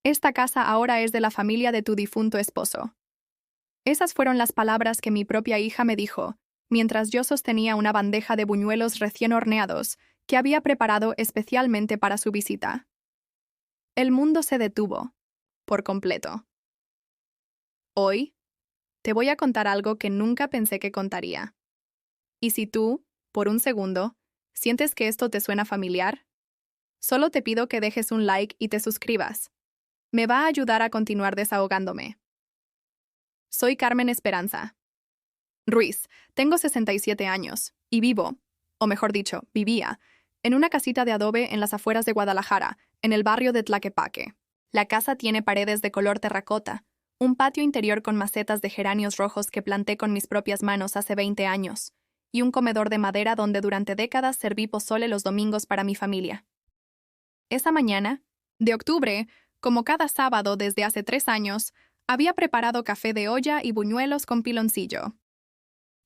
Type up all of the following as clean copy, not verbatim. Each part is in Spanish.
Esta casa ahora es de la familia de tu difunto esposo. Esas fueron las palabras que mi propia hija me dijo, mientras yo sostenía una bandeja de buñuelos recién horneados que había preparado especialmente para su visita. El mundo se detuvo, por completo. Hoy, te voy a contar algo que nunca pensé que contaría. Y si tú, por un segundo, sientes que esto te suena familiar, solo te pido que dejes un like y te suscribas. Me va a ayudar a continuar desahogándome. Soy Carmen Esperanza Ruiz, tengo 67 años y vivo, o mejor dicho, vivía, en una casita de adobe en las afueras de Guadalajara, en el barrio de Tlaquepaque. La casa tiene paredes de color terracota, un patio interior con macetas de geranios rojos que planté con mis propias manos hace 20 años, y un comedor de madera donde durante décadas serví pozole los domingos para mi familia. Esa mañana, de octubre, como cada sábado desde hace 3 años, había preparado café de olla y buñuelos con piloncillo.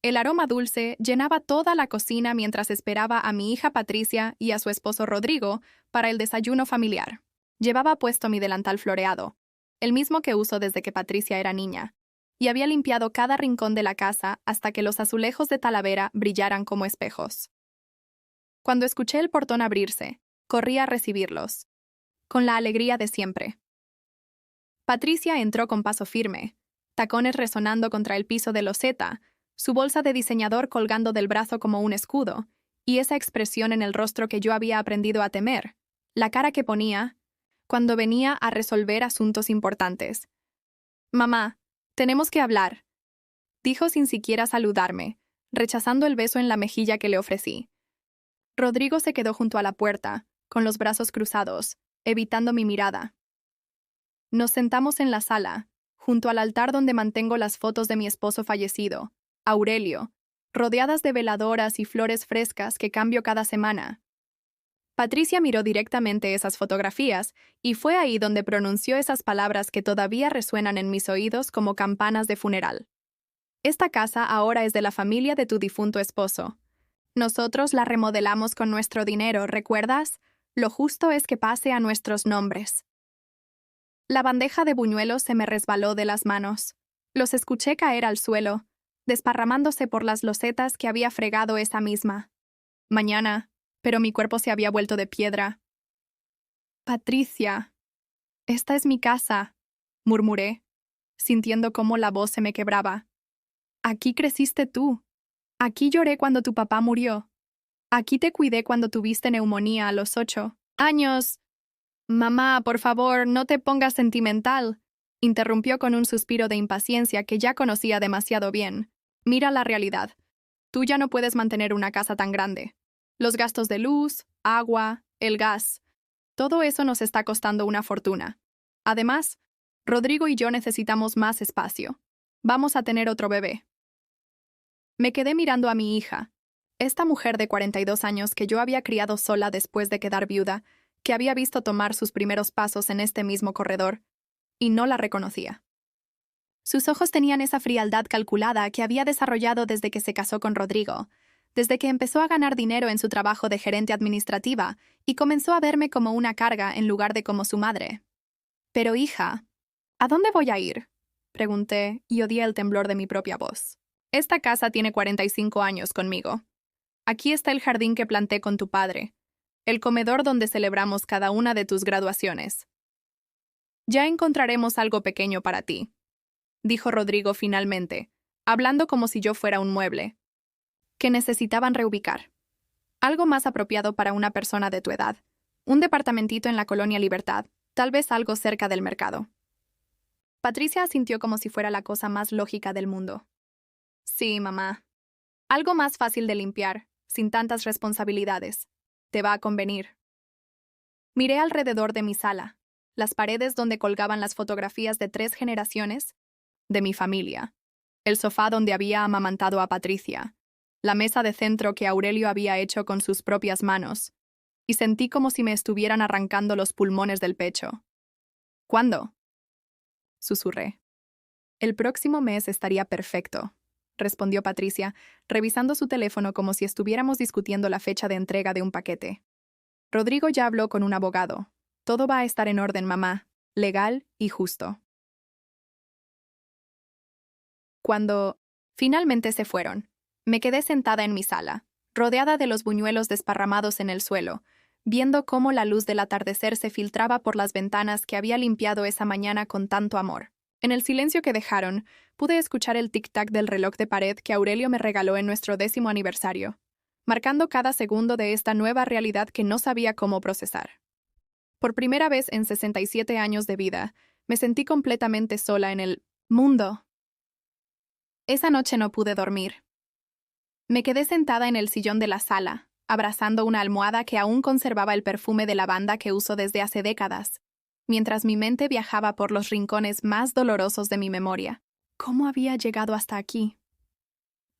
El aroma dulce llenaba toda la cocina mientras esperaba a mi hija Patricia y a su esposo Rodrigo para el desayuno familiar. Llevaba puesto mi delantal floreado, el mismo que uso desde que Patricia era niña, y había limpiado cada rincón de la casa hasta que los azulejos de Talavera brillaran como espejos. Cuando escuché el portón abrirse, corrí a recibirlos, con la alegría de siempre. Patricia entró con paso firme, tacones resonando contra el piso de loseta, su bolsa de diseñador colgando del brazo como un escudo, y esa expresión en el rostro que yo había aprendido a temer, la cara que ponía cuando venía a resolver asuntos importantes. «Mamá, tenemos que hablar», dijo sin siquiera saludarme, rechazando el beso en la mejilla que le ofrecí. Rodrigo se quedó junto a la puerta, con los brazos cruzados, evitando mi mirada. Nos sentamos en la sala, junto al altar donde mantengo las fotos de mi esposo fallecido, Aurelio, rodeadas de veladoras y flores frescas que cambio cada semana. Patricia miró directamente esas fotografías y fue ahí donde pronunció esas palabras que todavía resuenan en mis oídos como campanas de funeral. Esta casa ahora es de la familia de tu difunto esposo. Nosotros la remodelamos con nuestro dinero, ¿recuerdas? Lo justo es que pase a nuestros nombres. La bandeja de buñuelos se me resbaló de las manos. Los escuché caer al suelo, desparramándose por las losetas que había fregado esa misma mañana, pero mi cuerpo se había vuelto de piedra. «Patricia, esta es mi casa», murmuré, sintiendo cómo la voz se me quebraba. «Aquí creciste tú. Aquí lloré cuando tu papá murió. Aquí te cuidé cuando tuviste neumonía a los 8 años. Mamá, por favor, no te pongas sentimental», interrumpió con un suspiro de impaciencia que ya conocía demasiado bien. «Mira la realidad. Tú ya no puedes mantener una casa tan grande. Los gastos de luz, agua, el gas, todo eso nos está costando una fortuna. Además, Rodrigo y yo necesitamos más espacio. Vamos a tener otro bebé». Me quedé mirando a mi hija, esta mujer de 42 años que yo había criado sola después de quedar viuda, que había visto tomar sus primeros pasos en este mismo corredor, y no la reconocía. Sus ojos tenían esa frialdad calculada que había desarrollado desde que se casó con Rodrigo, desde que empezó a ganar dinero en su trabajo de gerente administrativa y comenzó a verme como una carga en lugar de como su madre. «Pero hija, ¿a dónde voy a ir?», pregunté y odié el temblor de mi propia voz. «Esta casa tiene 45 años conmigo. Aquí está el jardín que planté con tu padre, el comedor donde celebramos cada una de tus graduaciones. Ya encontraremos algo pequeño para ti», dijo Rodrigo finalmente, hablando como si yo fuera un mueble, que necesitaban reubicar. Algo más apropiado para una persona de tu edad. Un departamentito en la Colonia Libertad, tal vez algo cerca del mercado. Patricia asintió como si fuera la cosa más lógica del mundo. «Sí, mamá. Algo más fácil de limpiar, sin tantas responsabilidades. Te va a convenir». Miré alrededor de mi sala, las paredes donde colgaban las fotografías de 3 generaciones de mi familia, el sofá donde había amamantado a Patricia, la mesa de centro que Aurelio había hecho con sus propias manos, y sentí como si me estuvieran arrancando los pulmones del pecho. «¿Cuándo?», susurré. «El próximo mes estaría perfecto», respondió Patricia, revisando su teléfono como si estuviéramos discutiendo la fecha de entrega de un paquete. «Rodrigo ya habló con un abogado. Todo va a estar en orden, mamá. legal y justo. Cuando finalmente se fueron, me quedé sentada en mi sala, rodeada de los buñuelos desparramados en el suelo, viendo cómo la luz del atardecer se filtraba por las ventanas que había limpiado esa mañana con tanto amor. En el silencio que dejaron, pude escuchar el tic-tac del reloj de pared que Aurelio me regaló en nuestro 10º aniversario, marcando cada segundo de esta nueva realidad que no sabía cómo procesar. Por primera vez en 67 años de vida, me sentí completamente sola en el mundo. Esa noche no pude dormir. Me quedé sentada en el sillón de la sala, abrazando una almohada que aún conservaba el perfume de lavanda que uso desde hace décadas, mientras mi mente viajaba por los rincones más dolorosos de mi memoria. ¿Cómo había llegado hasta aquí?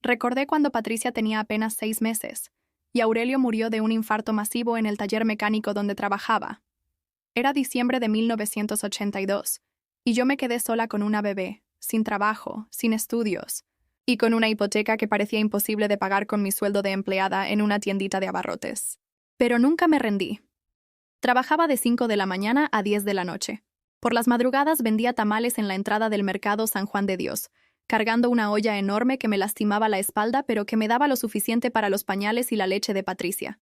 Recordé cuando Patricia tenía apenas 6 meses, y Aurelio murió de un infarto masivo en el taller mecánico donde trabajaba. Era diciembre de 1982, y yo me quedé sola con una bebé, sin trabajo, sin estudios, y con una hipoteca que parecía imposible de pagar con mi sueldo de empleada en una tiendita de abarrotes. Pero nunca me rendí. Trabajaba de 5 de la mañana a 10 de la noche. Por las madrugadas vendía tamales en la entrada del mercado San Juan de Dios, cargando una olla enorme que me lastimaba la espalda pero que me daba lo suficiente para los pañales y la leche de Patricia.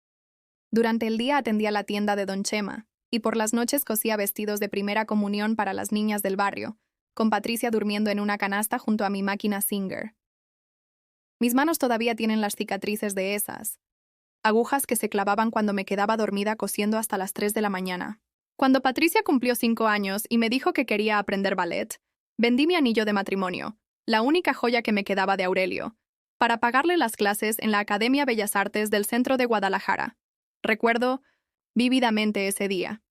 Durante el día atendía la tienda de Don Chema, y por las noches cosía vestidos de primera comunión para las niñas del barrio, con Patricia durmiendo en una canasta junto a mi máquina Singer. Mis manos todavía tienen las cicatrices de esas agujas que se clavaban cuando me quedaba dormida cosiendo hasta las 3 de la mañana. Cuando Patricia cumplió 5 años y me dijo que quería aprender ballet, vendí mi anillo de matrimonio, la única joya que me quedaba de Aurelio, para pagarle las clases en la Academia Bellas Artes del centro de Guadalajara. Recuerdo vívidamente ese día.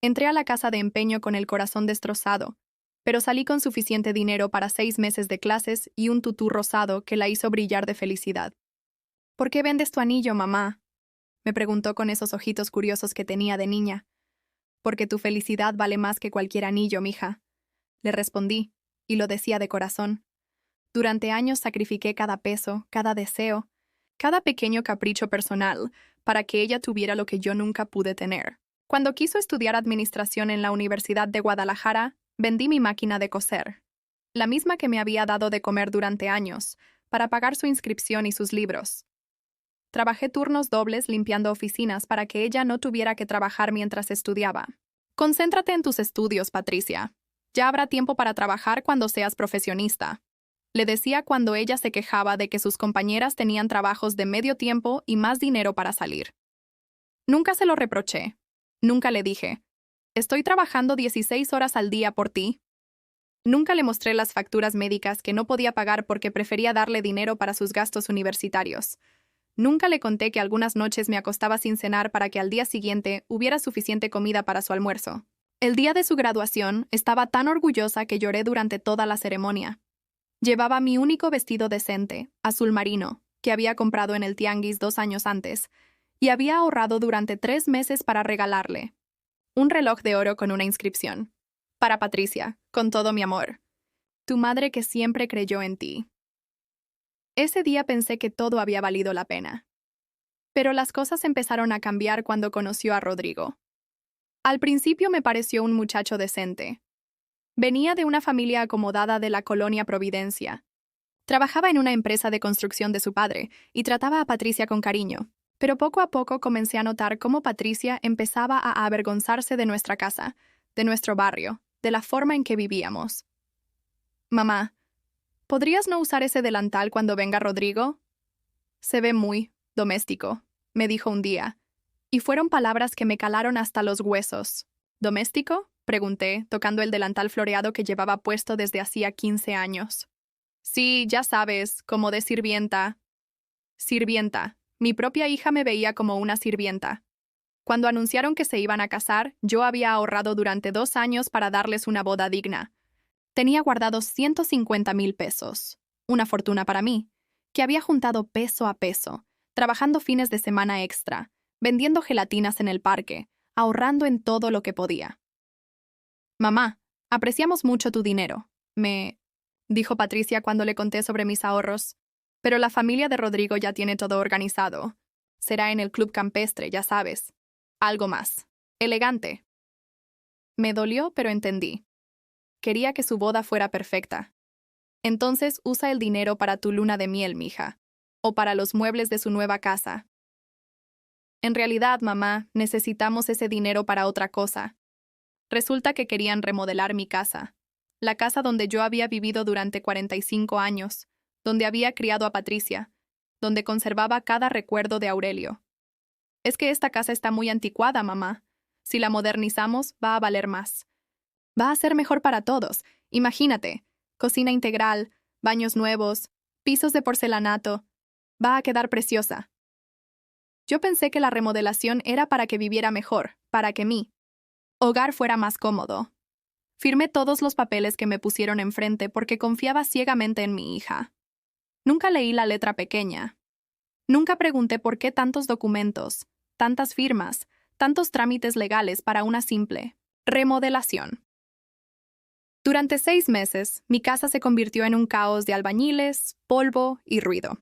Entré a la casa de empeño con el corazón destrozado, pero salí con suficiente dinero para 6 meses de clases y un tutú rosado que la hizo brillar de felicidad. ¿Por qué vendes tu anillo, mamá?, me preguntó con esos ojitos curiosos que tenía de niña. Porque tu felicidad vale más que cualquier anillo, mija, le respondí, y lo decía de corazón. Durante años sacrifiqué cada peso, cada deseo, cada pequeño capricho personal para que ella tuviera lo que yo nunca pude tener. Cuando quiso estudiar administración en la Universidad de Guadalajara, vendí mi máquina de coser, la misma que me había dado de comer durante años, para pagar su inscripción y sus libros. Trabajé turnos dobles limpiando oficinas para que ella no tuviera que trabajar mientras estudiaba. Concéntrate en tus estudios, Patricia. Ya habrá tiempo para trabajar cuando seas profesionista, le decía cuando ella se quejaba de que sus compañeras tenían trabajos de medio tiempo y más dinero para salir. Nunca se lo reproché. Nunca le dije, «Estoy trabajando 16 horas al día por ti». Nunca le mostré las facturas médicas que no podía pagar porque prefería darle dinero para sus gastos universitarios. Nunca le conté que algunas noches me acostaba sin cenar para que al día siguiente hubiera suficiente comida para su almuerzo. El día de su graduación estaba tan orgullosa que lloré durante toda la ceremonia. Llevaba mi único vestido decente, azul marino, que había comprado en el tianguis 2 años antes, y había ahorrado durante 3 meses para regalarle un reloj de oro con una inscripción. Para Patricia, con todo mi amor. Tu madre que siempre creyó en ti. Ese día pensé que todo había valido la pena. Pero las cosas empezaron a cambiar cuando conoció a Rodrigo. Al principio me pareció un muchacho decente. Venía de una familia acomodada de la colonia Providencia. Trabajaba en una empresa de construcción de su padre y trataba a Patricia con cariño, pero poco a poco comencé a notar cómo Patricia empezaba a avergonzarse de nuestra casa, de nuestro barrio, de la forma en que vivíamos. Mamá, ¿podrías no usar ese delantal cuando venga Rodrigo? Se ve muy doméstico, me dijo un día, y fueron palabras que me calaron hasta los huesos. ¿Doméstico?, pregunté, tocando el delantal floreado que llevaba puesto desde hacía 15 años. Sí, ya sabes, como de sirvienta. Sirvienta. Mi propia hija me veía como una sirvienta. Cuando anunciaron que se iban a casar, yo había ahorrado durante 2 años para darles una boda digna. Tenía guardados 150,000 pesos, una fortuna para mí, que había juntado peso a peso, trabajando fines de semana extra, vendiendo gelatinas en el parque, ahorrando en todo lo que podía. Mamá, apreciamos mucho tu dinero, me dijo Patricia cuando le conté sobre mis ahorros, pero la familia de Rodrigo ya tiene todo organizado. Será en el club campestre, ya sabes. Algo más elegante. Me dolió, pero entendí. Quería que su boda fuera perfecta. Entonces usa el dinero para tu luna de miel, mija, o para los muebles de su nueva casa. En realidad, mamá, necesitamos ese dinero para otra cosa. Resulta que querían remodelar mi casa, la casa donde yo había vivido durante 45 años, donde había criado a Patricia, donde conservaba cada recuerdo de Aurelio. Es que esta casa está muy anticuada, mamá. Si la modernizamos, va a valer más. Va a ser mejor para todos. Imagínate, cocina integral, baños nuevos, pisos de porcelanato. Va a quedar preciosa. Yo pensé que la remodelación era para que viviera mejor, para que mi hogar fuera más cómodo. Firmé todos los papeles que me pusieron enfrente porque confiaba ciegamente en mi hija. Nunca leí la letra pequeña. Nunca pregunté por qué tantos documentos, tantas firmas, tantos trámites legales para una simple remodelación. Durante 6 meses, mi casa se convirtió en un caos de albañiles, polvo y ruido.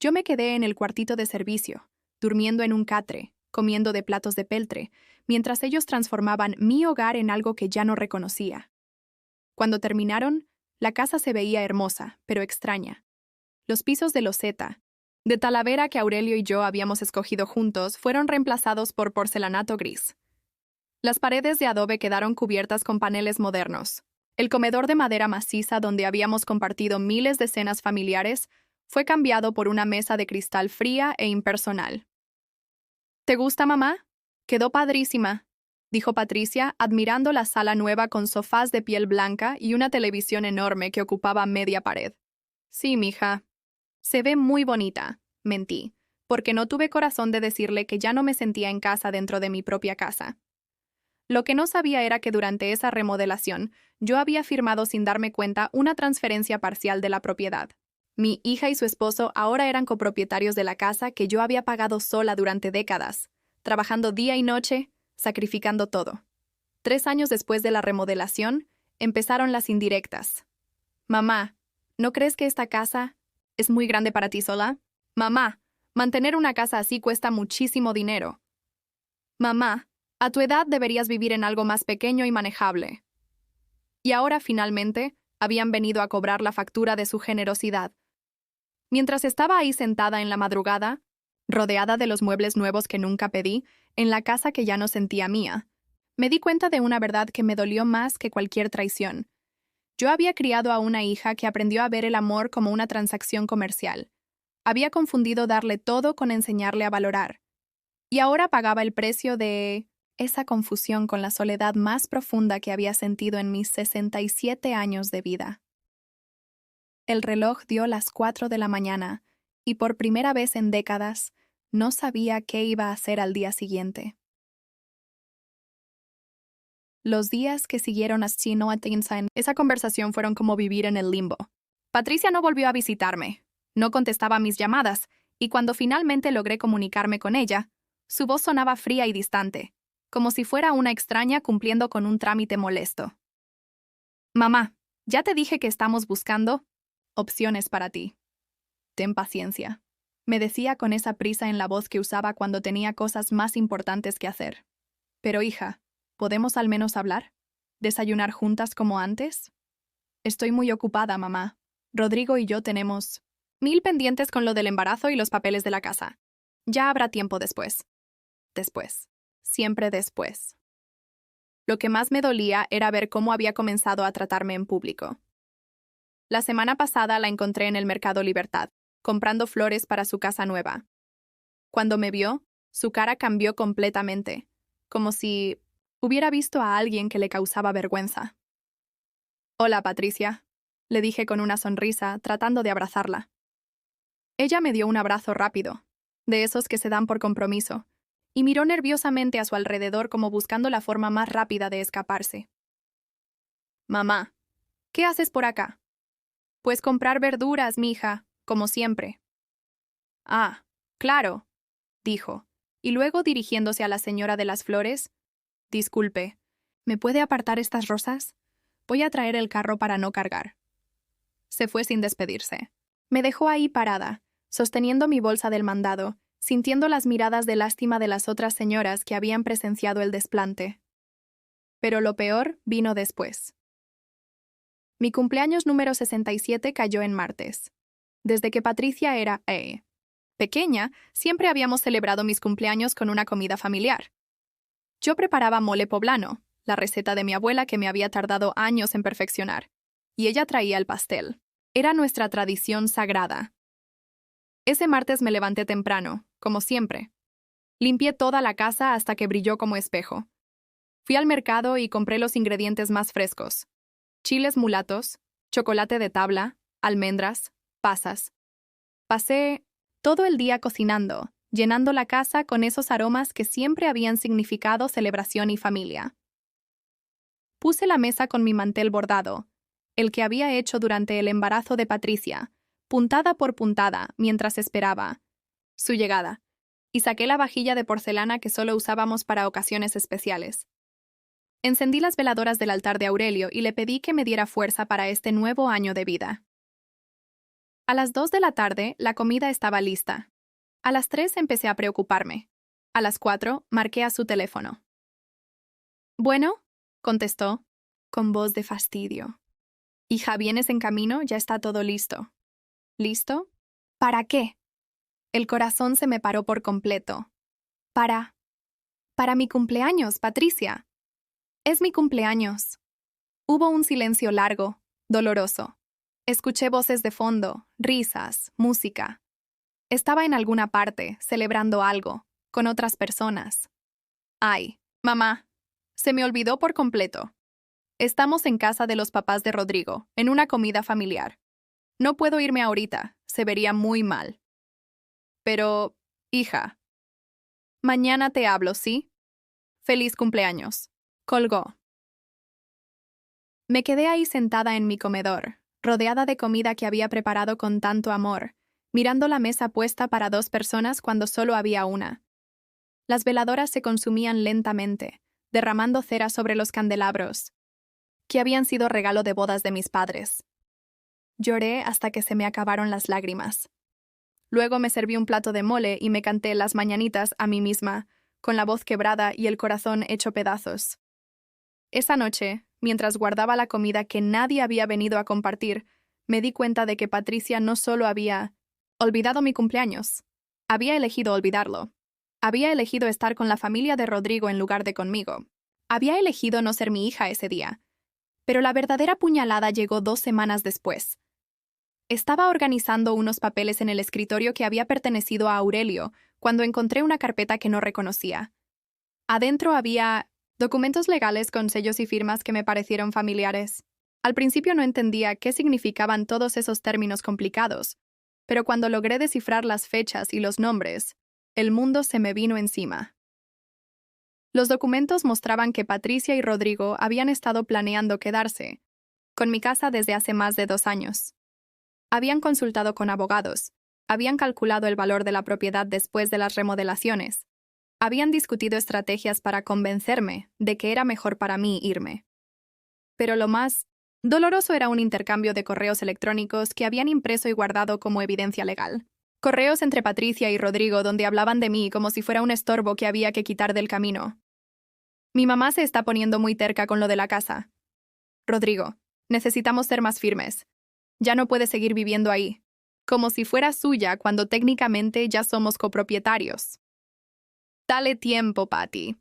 Yo me quedé en el cuartito de servicio, durmiendo en un catre, comiendo de platos de peltre, mientras ellos transformaban mi hogar en algo que ya no reconocía. Cuando terminaron, la casa se veía hermosa, pero extraña. Los pisos de loseta, de talavera que Aurelio y yo habíamos escogido juntos, fueron reemplazados por porcelanato gris. Las paredes de adobe quedaron cubiertas con paneles modernos. El comedor de madera maciza donde habíamos compartido miles de cenas familiares fue cambiado por una mesa de cristal fría e impersonal. ¿Te gusta, mamá? Quedó padrísima, dijo Patricia, admirando la sala nueva con sofás de piel blanca y una televisión enorme que ocupaba media pared. Sí, mija. Se ve muy bonita, mentí, porque no tuve corazón de decirle que ya no me sentía en casa dentro de mi propia casa. Lo que no sabía era que durante esa remodelación yo había firmado sin darme cuenta una transferencia parcial de la propiedad. Mi hija y su esposo ahora eran copropietarios de la casa que yo había pagado sola durante décadas, trabajando día y noche, sacrificando todo. 3 años después de la remodelación, empezaron las indirectas. Mamá, ¿no crees que esta casa es muy grande para ti sola? Mamá, mantener una casa así cuesta muchísimo dinero. Mamá, a tu edad deberías vivir en algo más pequeño y manejable. Y ahora, finalmente, habían venido a cobrar la factura de su generosidad. Mientras estaba ahí sentada en la madrugada, rodeada de los muebles nuevos que nunca pedí, en la casa que ya no sentía mía, me di cuenta de una verdad que me dolió más que cualquier traición. Yo había criado a una hija que aprendió a ver el amor como una transacción comercial. Había confundido darle todo con enseñarle a valorar. Y ahora pagaba el precio de esa confusión con la soledad más profunda que había sentido en mis 67 años de vida. El reloj dio las 4 de la mañana, y por primera vez en décadas, no sabía qué iba a hacer al día siguiente. Los días que siguieron a Chino en esa conversación fueron como vivir en el limbo. Patricia no volvió a visitarme, no contestaba mis llamadas, y cuando finalmente logré comunicarme con ella, su voz sonaba fría y distante, como si fuera una extraña cumpliendo con un trámite molesto. Mamá, ya te dije que estamos buscando opciones para ti. Ten paciencia, me decía con esa prisa en la voz que usaba cuando tenía cosas más importantes que hacer. Pero hija, ¿podemos al menos hablar? ¿Desayunar juntas como antes? Estoy muy ocupada, mamá. Rodrigo y yo tenemos 1000 pendientes con lo del embarazo y los papeles de la casa. Ya habrá tiempo después. Después. Siempre después. Lo que más me dolía era ver cómo había comenzado a tratarme en público. La semana pasada la encontré en el Mercado Libertad, comprando flores para su casa nueva. Cuando me vio, su cara cambió completamente, como si hubiera visto a alguien que le causaba vergüenza. Hola, Patricia, le dije con una sonrisa, tratando de abrazarla. Ella me dio un abrazo rápido, de esos que se dan por compromiso, y miró nerviosamente a su alrededor como buscando la forma más rápida de escaparse. Mamá, ¿qué haces por acá? Pues comprar verduras, mija, como siempre. Ah, claro, dijo, y luego dirigiéndose a la señora de las flores, disculpe, ¿me puede apartar estas rosas? Voy a traer el carro para no cargar. Se fue sin despedirse. Me dejó ahí parada, sosteniendo mi bolsa del mandado, sintiendo las miradas de lástima de las otras señoras que habían presenciado el desplante. Pero lo peor vino después. Mi cumpleaños número 67 cayó en martes. Desde que Patricia era pequeña, siempre habíamos celebrado mis cumpleaños con una comida familiar. Yo preparaba mole poblano, la receta de mi abuela que me había tardado años en perfeccionar, y ella traía el pastel. Era nuestra tradición sagrada. Ese martes me levanté temprano, como siempre. Limpié toda la casa hasta que brilló como espejo. Fui al mercado y compré los ingredientes más frescos: chiles mulatos, chocolate de tabla, almendras, pasas. Pasé todo el día cocinando, llenando la casa con esos aromas que siempre habían significado celebración y familia. Puse la mesa con mi mantel bordado, el que había hecho durante el embarazo de Patricia, puntada por puntada, mientras esperaba su llegada, y saqué la vajilla de porcelana que solo usábamos para ocasiones especiales. Encendí las veladoras del altar de Aurelio y le pedí que me diera fuerza para este nuevo año de vida. A las 2 de la tarde, la comida estaba lista. A las 3 empecé a preocuparme. A las 4 marqué a su teléfono. «Bueno», contestó, con voz de fastidio. «Hija, ¿vienes en camino? Ya está todo listo». «¿Listo? ¿Para qué?» El corazón se me paró por completo. Para mi cumpleaños, Patricia. Es mi cumpleaños». Hubo un silencio largo, doloroso. Escuché voces de fondo, risas, música. Estaba en alguna parte, celebrando algo, con otras personas. Ay, mamá, se me olvidó por completo. Estamos en casa de los papás de Rodrigo, en una comida familiar. No puedo irme ahorita, se vería muy mal. Pero, hija, mañana te hablo, ¿sí? Feliz cumpleaños. Colgó. Me quedé ahí sentada en mi comedor, rodeada de comida que había preparado con tanto amor, mirando la mesa puesta para 2 personas cuando solo había una. Las veladoras se consumían lentamente, derramando cera sobre los candelabros, que habían sido regalo de bodas de mis padres. Lloré hasta que se me acabaron las lágrimas. Luego me serví un plato de mole y me canté las mañanitas a mí misma, con la voz quebrada y el corazón hecho pedazos. Esa noche, mientras guardaba la comida que nadie había venido a compartir, me di cuenta de que Patricia no solo había olvidado mi cumpleaños, había elegido olvidarlo. Había elegido estar con la familia de Rodrigo en lugar de conmigo. Había elegido no ser mi hija ese día. Pero la verdadera puñalada llegó 2 semanas después. Estaba organizando unos papeles en el escritorio que había pertenecido a Aurelio cuando encontré una carpeta que no reconocía. Adentro había documentos legales con sellos y firmas que me parecieron familiares. Al principio no entendía qué significaban todos esos términos complicados, pero cuando logré descifrar las fechas y los nombres, el mundo se me vino encima. Los documentos mostraban que Patricia y Rodrigo habían estado planeando quedarse con mi casa desde hace más de 2 años. Habían consultado con abogados, habían calculado el valor de la propiedad después de las remodelaciones, habían discutido estrategias para convencerme de que era mejor para mí irme. Pero lo más doloroso era un intercambio de correos electrónicos que habían impreso y guardado como evidencia legal. Correos entre Patricia y Rodrigo donde hablaban de mí como si fuera un estorbo que había que quitar del camino. Mi mamá se está poniendo muy terca con lo de la casa. Rodrigo, necesitamos ser más firmes. Ya no puede seguir viviendo ahí, como si fuera suya cuando técnicamente ya somos copropietarios. Dale tiempo, Patty.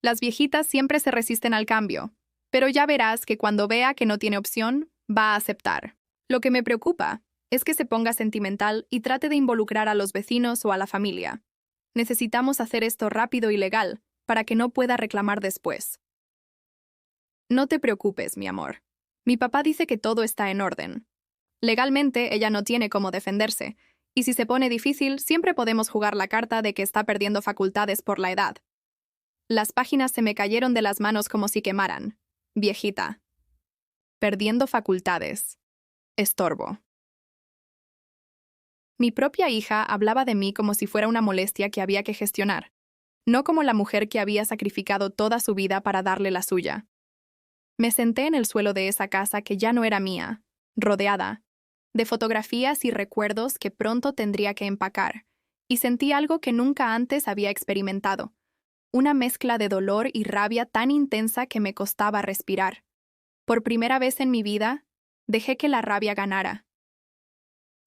Las viejitas siempre se resisten al cambio, pero ya verás que cuando vea que no tiene opción, va a aceptar. Lo que me preocupa es que se ponga sentimental y trate de involucrar a los vecinos o a la familia. Necesitamos hacer esto rápido y legal, para que no pueda reclamar después. No te preocupes, mi amor. Mi papá dice que todo está en orden. Legalmente, ella no tiene cómo defenderse, y si se pone difícil, siempre podemos jugar la carta de que está perdiendo facultades por la edad. Las páginas se me cayeron de las manos como si quemaran. Viejita. Perdiendo facultades. Estorbo. Mi propia hija hablaba de mí como si fuera una molestia que había que gestionar, no como la mujer que había sacrificado toda su vida para darle la suya. Me senté en el suelo de esa casa que ya no era mía, rodeada de fotografías y recuerdos que pronto tendría que empacar, y sentí algo que nunca antes había experimentado, una mezcla de dolor y rabia tan intensa que me costaba respirar. Por primera vez en mi vida, dejé que la rabia ganara.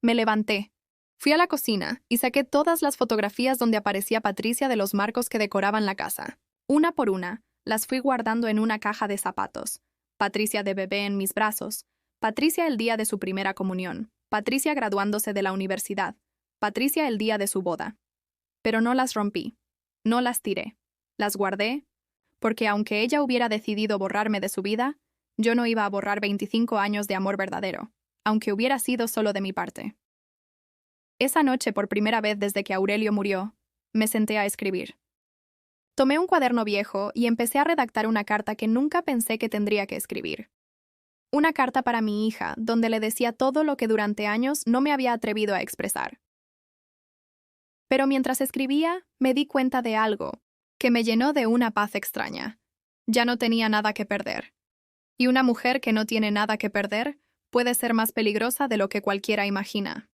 Me levanté, fui a la cocina y saqué todas las fotografías donde aparecía Patricia de los marcos que decoraban la casa. Una por una, las fui guardando en una caja de zapatos. Patricia de bebé en mis brazos, Patricia el día de su primera comunión, Patricia graduándose de la universidad, Patricia el día de su boda. Pero no las rompí, no las tiré, las guardé, porque aunque ella hubiera decidido borrarme de su vida, yo no iba a borrar 25 años de amor verdadero, aunque hubiera sido solo de mi parte. Esa noche, por primera vez desde que Aurelio murió, me senté a escribir. Tomé un cuaderno viejo y empecé a redactar una carta que nunca pensé que tendría que escribir. Una carta para mi hija, donde le decía todo lo que durante años no me había atrevido a expresar. Pero mientras escribía, me di cuenta de algo, que me llenó de una paz extraña. Ya no tenía nada que perder. Y una mujer que no tiene nada que perder puede ser más peligrosa de lo que cualquiera imagina.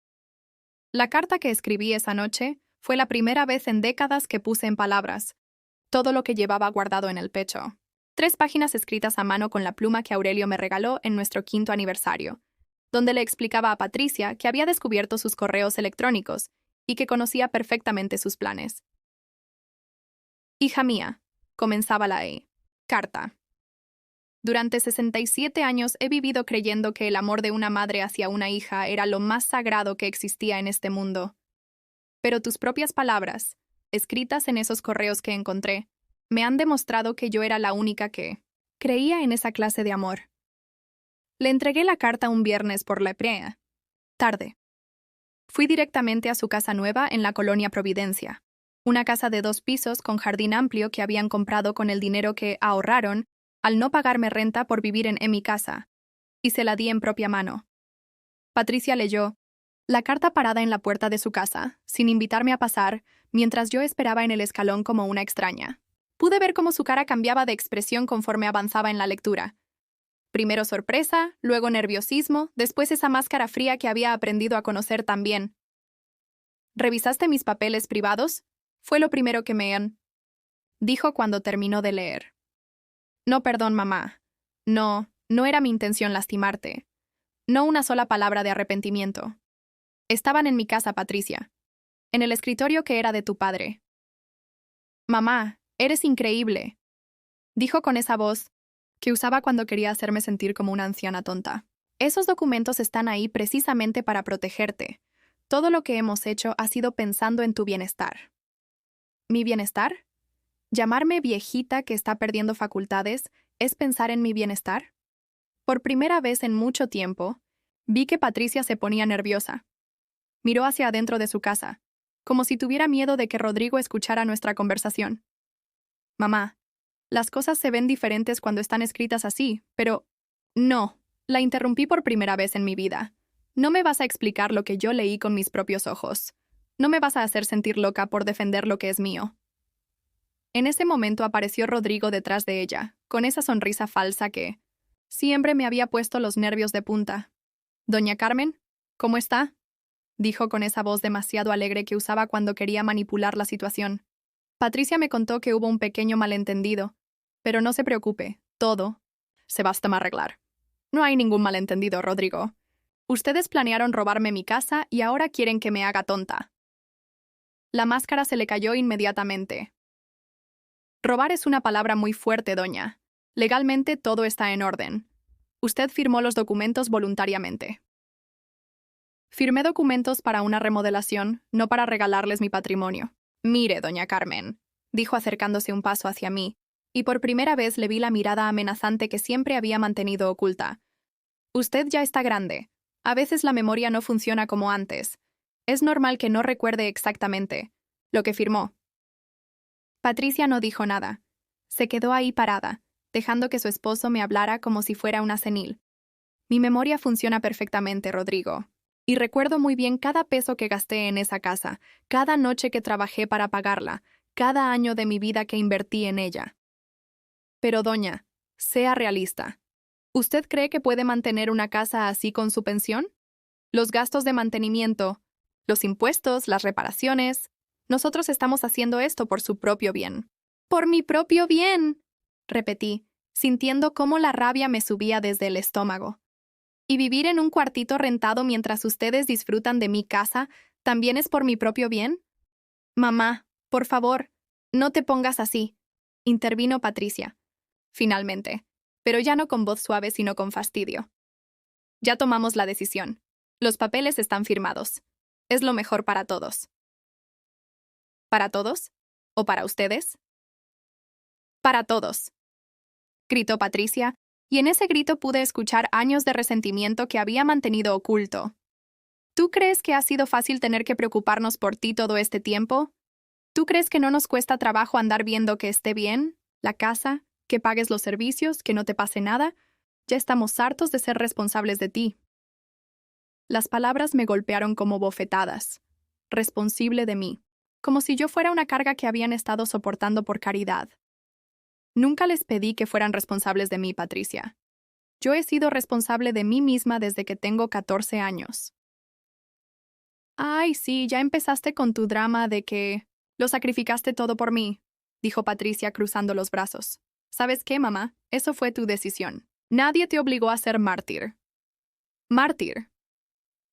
La carta que escribí esa noche fue la primera vez en décadas que puse en palabras todo lo que llevaba guardado en el pecho. 3 páginas escritas a mano con la pluma que Aurelio me regaló en nuestro 5º aniversario, donde le explicaba a Patricia que había descubierto sus correos electrónicos y que conocía perfectamente sus planes. Hija mía, comenzaba la carta. Durante 67 años he vivido creyendo que el amor de una madre hacia una hija era lo más sagrado que existía en este mundo. Pero tus propias palabras, escritas en esos correos que encontré, me han demostrado que yo era la única que creía en esa clase de amor. Le entregué la carta un viernes por la tarde. Fui directamente a su casa nueva en la colonia Providencia, una casa de 2 pisos con jardín amplio que habían comprado con el dinero que ahorraron al no pagarme renta por vivir en mi casa, y se la di en propia mano. Patricia leyó la carta parada en la puerta de su casa, sin invitarme a pasar, mientras yo esperaba en el escalón como una extraña. Pude ver cómo su cara cambiaba de expresión conforme avanzaba en la lectura. Primero sorpresa, luego nerviosismo, después esa máscara fría que había aprendido a conocer tan bien. ¿Revisaste mis papeles privados? Fue lo primero que me dijo cuando terminó de leer. No, perdón, mamá. No era mi intención lastimarte. No una sola palabra de arrepentimiento. Estaban en mi casa, Patricia. En el escritorio que era de tu padre. Mamá, eres increíble, dijo con esa voz que usaba cuando quería hacerme sentir como una anciana tonta. Esos documentos están ahí precisamente para protegerte. Todo lo que hemos hecho ha sido pensando en tu bienestar. ¿Mi bienestar? ¿Llamarme viejita que está perdiendo facultades es pensar en mi bienestar? Por primera vez en mucho tiempo, vi que Patricia se ponía nerviosa. Miró hacia adentro de su casa, como si tuviera miedo de que Rodrigo escuchara nuestra conversación. Mamá, las cosas se ven diferentes cuando están escritas así, pero... No, la interrumpí por primera vez en mi vida. No me vas a explicar lo que yo leí con mis propios ojos. No me vas a hacer sentir loca por defender lo que es mío. En ese momento apareció Rodrigo detrás de ella, con esa sonrisa falsa que siempre me había puesto los nervios de punta. «Doña Carmen, ¿cómo está?», dijo con esa voz demasiado alegre que usaba cuando quería manipular la situación. Patricia me contó que hubo un pequeño malentendido, pero no se preocupe, todo se va a arreglar. No hay ningún malentendido, Rodrigo. Ustedes planearon robarme mi casa y ahora quieren que me haga tonta. La máscara se le cayó inmediatamente. Robar es una palabra muy fuerte, doña. Legalmente todo está en orden. Usted firmó los documentos voluntariamente. Firmé documentos para una remodelación, no para regalarles mi patrimonio. Mire, doña Carmen, dijo acercándose un paso hacia mí, y por primera vez le vi la mirada amenazante que siempre había mantenido oculta. Usted ya está grande. A veces la memoria no funciona como antes. Es normal que no recuerde exactamente lo que firmó. Patricia no dijo nada. Se quedó ahí parada, dejando que su esposo me hablara como si fuera una senil. Mi memoria funciona perfectamente, Rodrigo. Y recuerdo muy bien cada peso que gasté en esa casa, cada noche que trabajé para pagarla, cada año de mi vida que invertí en ella. Pero, doña, sea realista. ¿Usted cree que puede mantener una casa así con su pensión? Los gastos de mantenimiento, los impuestos, las reparaciones. Nosotros estamos haciendo esto por su propio bien. Por mi propio bien, repetí, sintiendo cómo la rabia me subía desde el estómago. ¿Y vivir en un cuartito rentado mientras ustedes disfrutan de mi casa también es por mi propio bien? Mamá, por favor, no te pongas así, intervino Patricia. Finalmente, pero ya no con voz suave sino con fastidio. Ya tomamos la decisión. Los papeles están firmados. Es lo mejor para todos. ¿Para todos? ¿O para ustedes? Para todos, gritó Patricia, y en ese grito pude escuchar años de resentimiento que había mantenido oculto. ¿Tú crees que ha sido fácil tener que preocuparnos por ti todo este tiempo? ¿Tú crees que no nos cuesta trabajo andar viendo que esté bien, la casa, que pagues los servicios, que no te pase nada? Ya estamos hartos de ser responsables de ti. Las palabras me golpearon como bofetadas. Responsable de mí, como si yo fuera una carga que habían estado soportando por caridad. Nunca les pedí que fueran responsables de mí, Patricia. Yo he sido responsable de mí misma desde que tengo 14 años. Ay, sí, ya empezaste con tu drama de que lo sacrificaste todo por mí, dijo Patricia cruzando los brazos. ¿Sabes qué, mamá? Eso fue tu decisión. Nadie te obligó a ser mártir. Mártir.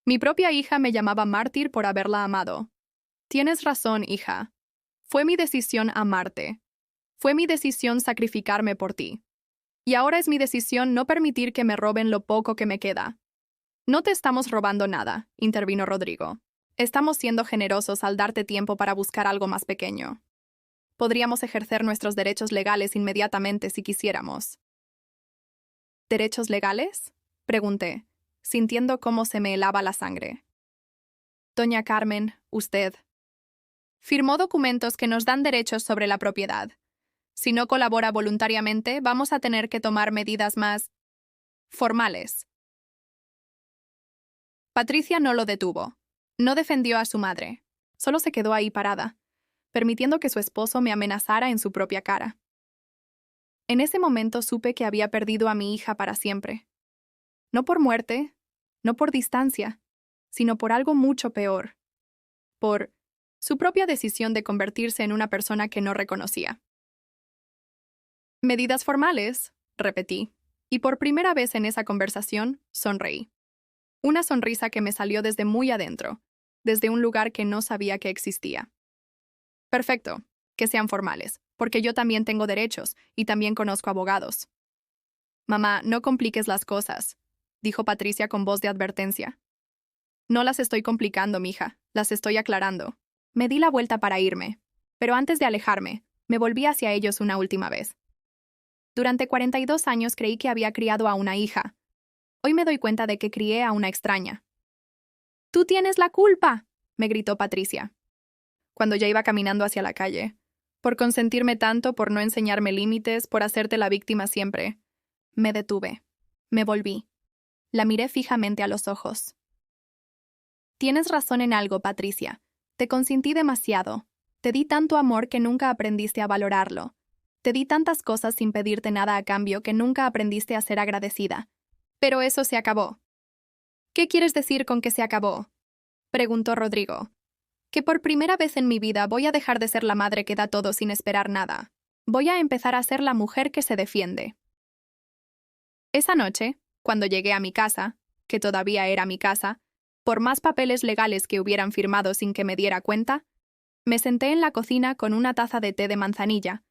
Mi propia hija me llamaba mártir por haberla amado. Tienes razón, hija. Fue mi decisión amarte. Fue mi decisión sacrificarme por ti. Y ahora es mi decisión no permitir que me roben lo poco que me queda. No te estamos robando nada, intervino Rodrigo. Estamos siendo generosos al darte tiempo para buscar algo más pequeño. Podríamos ejercer nuestros derechos legales inmediatamente si quisiéramos. ¿Derechos legales? Pregunté, sintiendo cómo se me helaba la sangre. Doña Carmen, usted firmó documentos que nos dan derechos sobre la propiedad. Si no colabora voluntariamente, vamos a tener que tomar medidas más formales. Patricia no lo detuvo. No defendió a su madre. Solo se quedó ahí parada, permitiendo que su esposo me amenazara en su propia cara. En ese momento supe que había perdido a mi hija para siempre. No por muerte, no por distancia, sino por algo mucho peor. Por su propia decisión de convertirse en una persona que no reconocía. Medidas formales, repetí, y por primera vez en esa conversación sonreí. Una sonrisa que me salió desde muy adentro, desde un lugar que no sabía que existía. Perfecto, que sean formales, porque yo también tengo derechos y también conozco abogados. Mamá, no compliques las cosas, dijo Patricia con voz de advertencia. No las estoy complicando, mija, las estoy aclarando. Me di la vuelta para irme, pero antes de alejarme, me volví hacia ellos una última vez. Durante 42 años creí que había criado a una hija. Hoy me doy cuenta de que crié a una extraña. ¡Tú tienes la culpa!, me gritó Patricia, cuando ya iba caminando hacia la calle. Por consentirme tanto, por no enseñarme límites, por hacerte la víctima siempre. Me detuve. Me volví. La miré fijamente a los ojos. Tienes razón en algo, Patricia. Te consentí demasiado. Te di tanto amor que nunca aprendiste a valorarlo. Te di tantas cosas sin pedirte nada a cambio que nunca aprendiste a ser agradecida. Pero eso se acabó. ¿Qué quieres decir con que se acabó?, preguntó Rodrigo. Que por primera vez en mi vida voy a dejar de ser la madre que da todo sin esperar nada. Voy a empezar a ser la mujer que se defiende. Esa noche, cuando llegué a mi casa, que todavía era mi casa, por más papeles legales que hubieran firmado sin que me diera cuenta, me senté en la cocina con una taza de té de manzanilla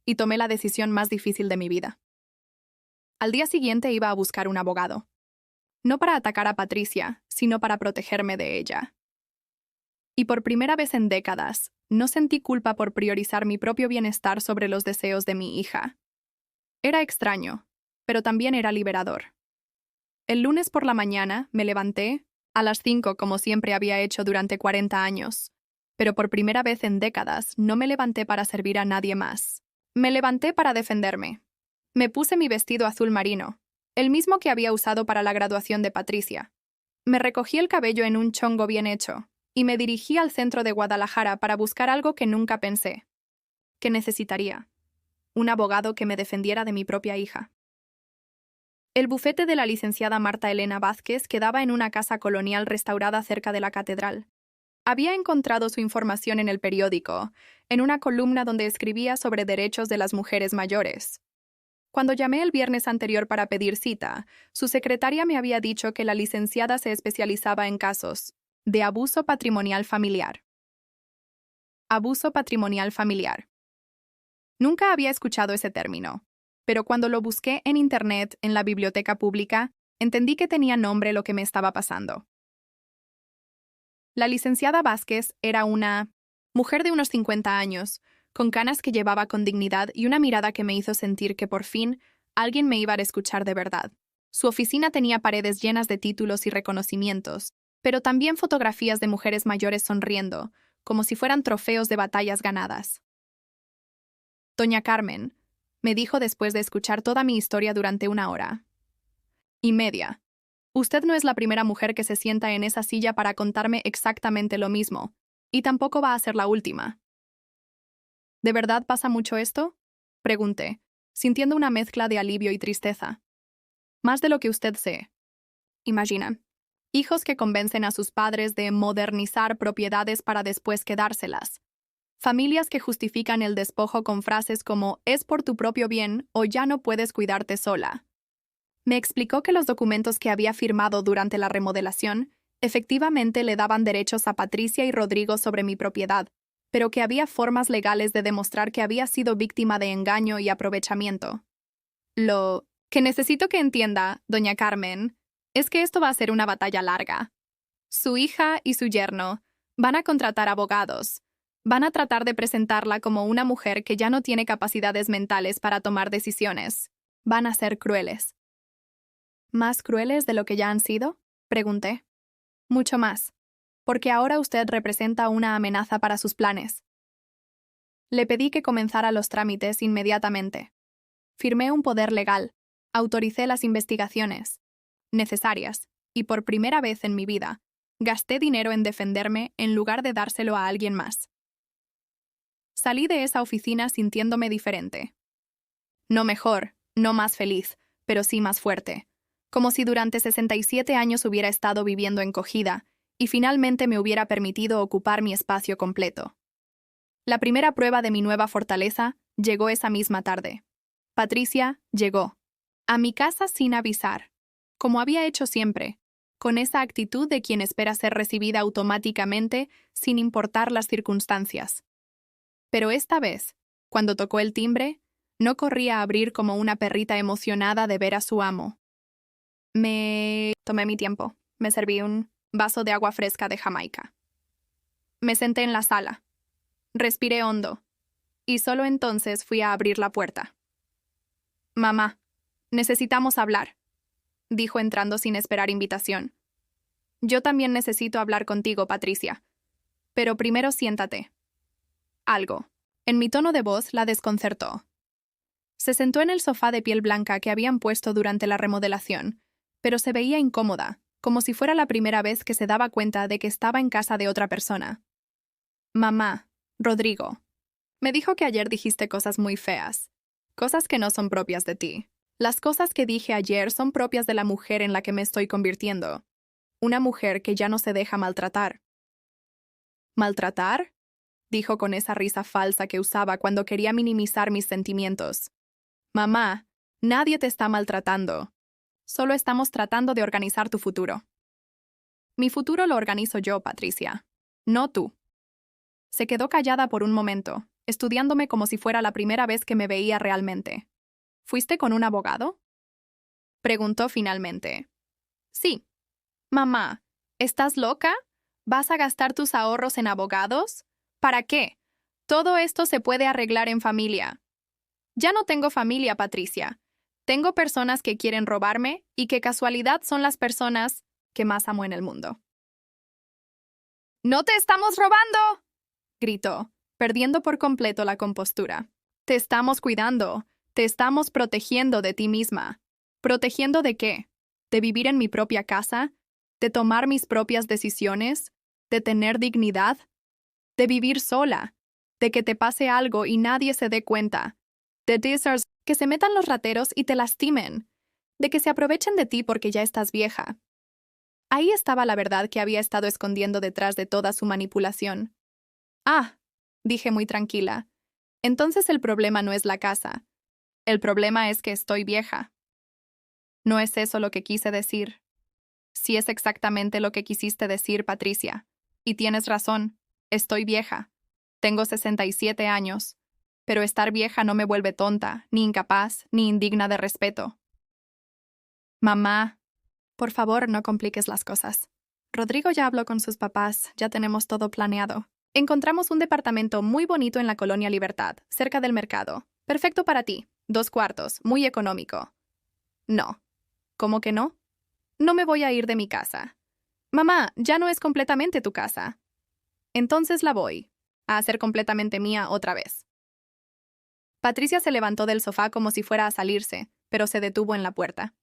y tomé la decisión más difícil de mi vida. Al día siguiente iba a buscar un abogado. No para atacar a Patricia, sino para protegerme de ella. Y por primera vez en décadas, no sentí culpa por priorizar mi propio bienestar sobre los deseos de mi hija. Era extraño, pero también era liberador. El lunes por la mañana me levanté, a las 5 como siempre había hecho durante 40 años, pero por primera vez en décadas no me levanté para servir a nadie más. Me levanté para defenderme. Me puse mi vestido azul marino, el mismo que había usado para la graduación de Patricia. Me recogí el cabello en un chongo bien hecho, y me dirigí al centro de Guadalajara para buscar algo que nunca pensé que necesitaría: un abogado que me defendiera de mi propia hija. El bufete de la licenciada Marta Elena Vázquez quedaba en una casa colonial restaurada cerca de la catedral. Había encontrado su información en el periódico, en una columna donde escribía sobre derechos de las mujeres mayores. Cuando llamé el viernes anterior para pedir cita, su secretaria me había dicho que la licenciada se especializaba en casos de abuso patrimonial familiar. Abuso patrimonial familiar. Nunca había escuchado ese término, pero cuando lo busqué en Internet, en la biblioteca pública, entendí que tenía nombre lo que me estaba pasando. La licenciada Vázquez era una mujer de unos 50 años, con canas que llevaba con dignidad y una mirada que me hizo sentir que por fin alguien me iba a escuchar de verdad. Su oficina tenía paredes llenas de títulos y reconocimientos, pero también fotografías de mujeres mayores sonriendo, como si fueran trofeos de batallas ganadas. Doña Carmen, me dijo después de escuchar toda mi historia durante 1 hora y media. Usted no es la primera mujer que se sienta en esa silla para contarme exactamente lo mismo, y tampoco va a ser la última. ¿De verdad pasa mucho esto? Pregunté, sintiendo una mezcla de alivio y tristeza. Más de lo que usted sé. Imagina. Hijos que convencen a sus padres de modernizar propiedades para después quedárselas. Familias que justifican el despojo con frases como «es por tu propio bien» o «ya no puedes cuidarte sola». Me explicó que los documentos que había firmado durante la remodelación efectivamente le daban derechos a Patricia y Rodrigo sobre mi propiedad, pero que había formas legales de demostrar que había sido víctima de engaño y aprovechamiento. Lo que necesito que entienda, doña Carmen, es que esto va a ser una batalla larga. Su hija y su yerno van a contratar abogados. Van a tratar de presentarla como una mujer que ya no tiene capacidades mentales para tomar decisiones. Van a ser crueles. ¿Más crueles de lo que ya han sido? Pregunté. Mucho más, porque ahora usted representa una amenaza para sus planes. Le pedí que comenzara los trámites inmediatamente. Firmé un poder legal, autoricé las investigaciones necesarias, y por primera vez en mi vida, gasté dinero en defenderme en lugar de dárselo a alguien más. Salí de esa oficina sintiéndome diferente. No mejor, no más feliz, pero sí más fuerte, como si durante 67 años hubiera estado viviendo encogida y finalmente me hubiera permitido ocupar mi espacio completo. La primera prueba de mi nueva fortaleza llegó esa misma tarde. Patricia llegó a mi casa sin avisar, como había hecho siempre, con esa actitud de quien espera ser recibida automáticamente sin importar las circunstancias. Pero esta vez, cuando tocó el timbre, no corría a abrir como una perrita emocionada de ver a su amo. Tomé mi tiempo. Me serví un vaso de agua fresca de Jamaica. Me senté en la sala. Respiré hondo. Y solo entonces fui a abrir la puerta. «Mamá, necesitamos hablar», dijo entrando sin esperar invitación. «Yo también necesito hablar contigo, Patricia. Pero primero siéntate». Algo, en mi tono de voz, la desconcertó. Se sentó en el sofá de piel blanca que habían puesto durante la remodelación, pero se veía incómoda, como si fuera la primera vez que se daba cuenta de que estaba en casa de otra persona. «Mamá, Rodrigo, me dijo que ayer dijiste cosas muy feas, cosas que no son propias de ti. Las cosas que dije ayer son propias de la mujer en la que me estoy convirtiendo. Una mujer que ya no se deja maltratar». «¿Maltratar?», dijo con esa risa falsa que usaba cuando quería minimizar mis sentimientos. «Mamá, nadie te está maltratando. Solo estamos tratando de organizar tu futuro». «Mi futuro lo organizo yo, Patricia, no tú». Se quedó callada por un momento, estudiándome como si fuera la primera vez que me veía realmente. «¿Fuiste con un abogado?», preguntó finalmente. «Sí». «Mamá, ¿estás loca? ¿Vas a gastar tus ahorros en abogados? ¿Para qué? Todo esto se puede arreglar en familia». «Ya no tengo familia, Patricia. Tengo personas que quieren robarme y que casualidad son las personas que más amo en el mundo». «¡No te estamos robando!», gritó, perdiendo por completo la compostura. «Te estamos cuidando, te estamos protegiendo de ti misma». ¿Protegiendo de qué? ¿De vivir en mi propia casa? ¿De tomar mis propias decisiones? ¿De tener dignidad? ¿De vivir sola? ¿De que te pase algo y nadie se dé cuenta? ¿De que se metan los rateros y te lastimen? ¿De que se aprovechen de ti porque ya estás vieja? Ahí estaba la verdad que había estado escondiendo detrás de toda su manipulación. Ah, dije muy tranquila. Entonces el problema no es la casa. El problema es que estoy vieja. No es eso lo que quise decir. Sí es exactamente lo que quisiste decir, Patricia. Y tienes razón. Estoy vieja. Tengo 67 años. Pero estar vieja no me vuelve tonta, ni incapaz, ni indigna de respeto. Mamá, por favor, no compliques las cosas. Rodrigo ya habló con sus papás, ya tenemos todo planeado. Encontramos un departamento muy bonito en la Colonia Libertad, cerca del mercado. Perfecto para ti. 2 cuartos, muy económico. No. ¿Cómo que no? No me voy a ir de mi casa. Mamá, ya no es completamente tu casa. Entonces la voy a hacer completamente mía otra vez. Patricia se levantó del sofá como si fuera a salirse, pero se detuvo en la puerta.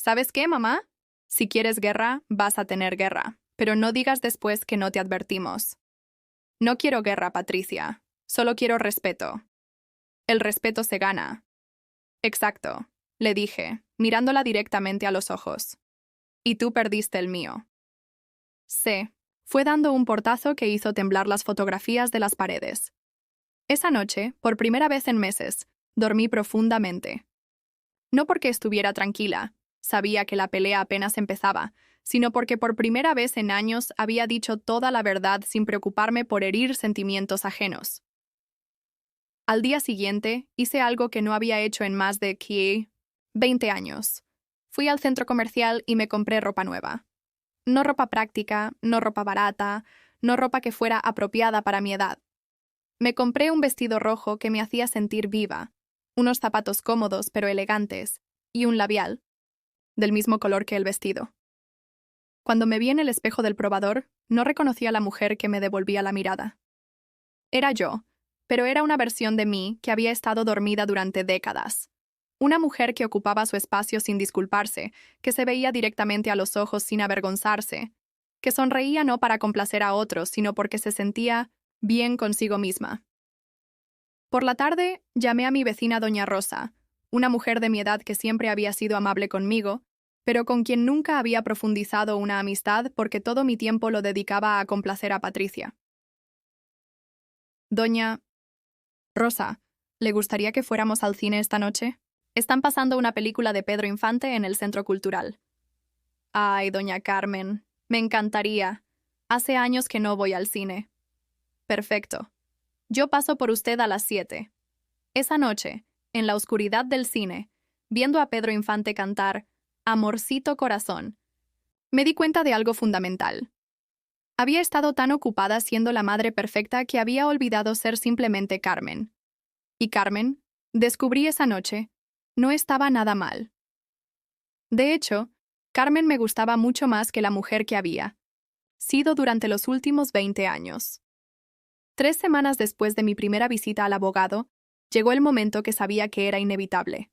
¿Sabes qué, mamá? Si quieres guerra, vas a tener guerra, pero no digas después que no te advertimos. No quiero guerra, Patricia. Solo quiero respeto. El respeto se gana. Exacto, le dije, mirándola directamente a los ojos. Y tú perdiste el mío. Sí, fue dando un portazo que hizo temblar las fotografías de las paredes. Esa noche, por primera vez en meses, dormí profundamente. No porque estuviera tranquila, sabía que la pelea apenas empezaba, sino porque por primera vez en años había dicho toda la verdad sin preocuparme por herir sentimientos ajenos. Al día siguiente, hice algo que no había hecho en más de 20 años. Fui al centro comercial y me compré ropa nueva. No ropa práctica, no ropa barata, no ropa que fuera apropiada para mi edad. Me compré un vestido rojo que me hacía sentir viva, unos zapatos cómodos pero elegantes, y un labial, del mismo color que el vestido. Cuando me vi en el espejo del probador, no reconocí a la mujer que me devolvía la mirada. Era yo, pero era una versión de mí que había estado dormida durante décadas. Una mujer que ocupaba su espacio sin disculparse, que se veía directamente a los ojos sin avergonzarse, que sonreía no para complacer a otros, sino porque se sentía bien consigo misma. Por la tarde, llamé a mi vecina Doña Rosa, una mujer de mi edad que siempre había sido amable conmigo, pero con quien nunca había profundizado una amistad porque todo mi tiempo lo dedicaba a complacer a Patricia. Doña Rosa, ¿le gustaría que fuéramos al cine esta noche? Están pasando una película de Pedro Infante en el Centro Cultural. Ay, doña Carmen, me encantaría. Hace años que no voy al cine. Perfecto. Yo paso por usted a las 7. Esa noche, en la oscuridad del cine, viendo a Pedro Infante cantar Amorcito Corazón, me di cuenta de algo fundamental. Había estado tan ocupada siendo la madre perfecta que había olvidado ser simplemente Carmen. Y Carmen, descubrí esa noche, no estaba nada mal. De hecho, Carmen me gustaba mucho más que la mujer que había sido durante los últimos 20 años. 3 semanas después de mi primera visita al abogado, llegó el momento que sabía que era inevitable.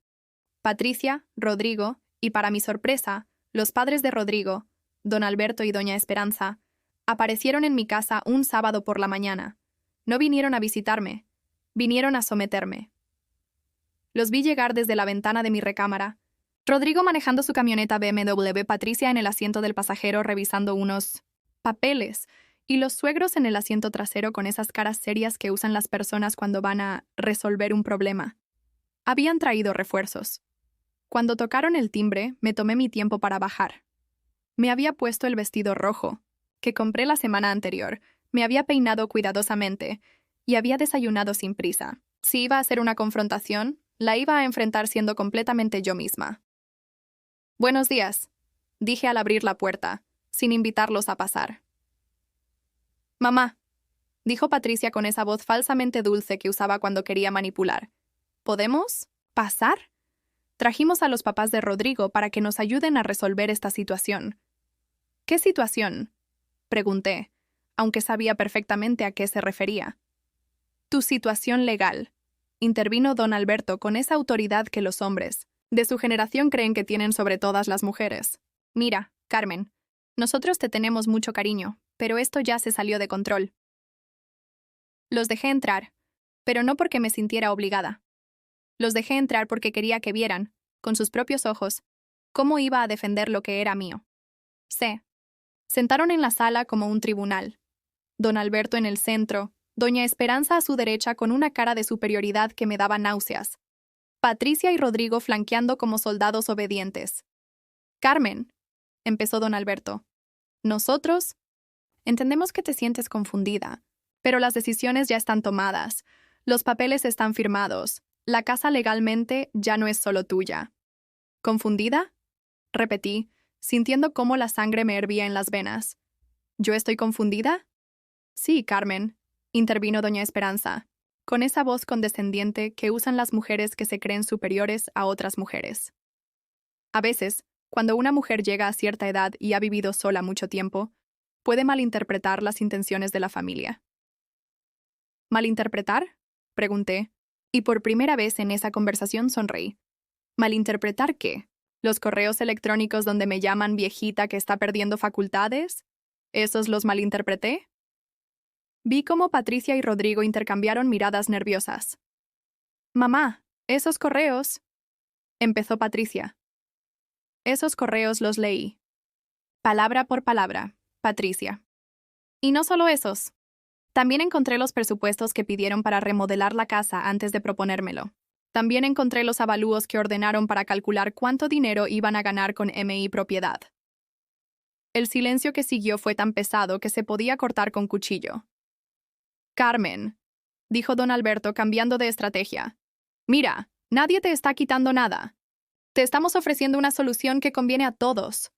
Patricia, Rodrigo, y para mi sorpresa, los padres de Rodrigo, don Alberto y doña Esperanza, aparecieron en mi casa un sábado por la mañana. No vinieron a visitarme, vinieron a someterme. Los vi llegar desde la ventana de mi recámara. Rodrigo manejando su camioneta BMW, Patricia en el asiento del pasajero revisando unos papeles, y los suegros en el asiento trasero con esas caras serias que usan las personas cuando van a resolver un problema. Habían traído refuerzos. Cuando tocaron el timbre, me tomé mi tiempo para bajar. Me había puesto el vestido rojo, que compré la semana anterior, me había peinado cuidadosamente y había desayunado sin prisa. Si iba a ser una confrontación, la iba a enfrentar siendo completamente yo misma. «Buenos días», dije al abrir la puerta, sin invitarlos a pasar. «Mamá», dijo Patricia con esa voz falsamente dulce que usaba cuando quería manipular. «¿Podemos pasar?» Trajimos a los papás de Rodrigo para que nos ayuden a resolver esta situación. «¿Qué situación?», pregunté, aunque sabía perfectamente a qué se refería. «Tu situación legal», intervino don Alberto con esa autoridad que los hombres de su generación creen que tienen sobre todas las mujeres. «Mira, Carmen, nosotros te tenemos mucho cariño, pero esto ya se salió de control. Los dejé entrar, pero no porque me sintiera obligada. Los dejé entrar porque quería que vieran, con sus propios ojos, cómo iba a defender lo que era mío. Se sentaron en la sala como un tribunal. Don Alberto en el centro, doña Esperanza a su derecha con una cara de superioridad que me daba náuseas. Patricia y Rodrigo flanqueando como soldados obedientes. Carmen, empezó don Alberto. Nosotros entendemos que te sientes confundida, pero las decisiones ya están tomadas, los papeles están firmados, la casa legalmente ya no es solo tuya. ¿Confundida? Repetí, sintiendo cómo la sangre me hervía en las venas. ¿Yo estoy confundida? Sí, Carmen, intervino doña Esperanza, con esa voz condescendiente que usan las mujeres que se creen superiores a otras mujeres. A veces, cuando una mujer llega a cierta edad y ha vivido sola mucho tiempo, puede malinterpretar las intenciones de la familia. ¿Malinterpretar? Pregunté, y por primera vez en esa conversación sonreí. ¿Malinterpretar qué? ¿Los correos electrónicos donde me llaman viejita que está perdiendo facultades? ¿Esos los malinterpreté? Vi cómo Patricia y Rodrigo intercambiaron miradas nerviosas. Mamá, esos correos... empezó Patricia. Esos correos los leí. Palabra por palabra, Patricia. Y no solo esos. También encontré los presupuestos que pidieron para remodelar la casa antes de proponérmelo. También encontré los avalúos que ordenaron para calcular cuánto dinero iban a ganar con MI Propiedad. El silencio que siguió fue tan pesado que se podía cortar con cuchillo. Carmen, dijo don Alberto cambiando de estrategia. Mira, nadie te está quitando nada. Te estamos ofreciendo una solución que conviene a todos.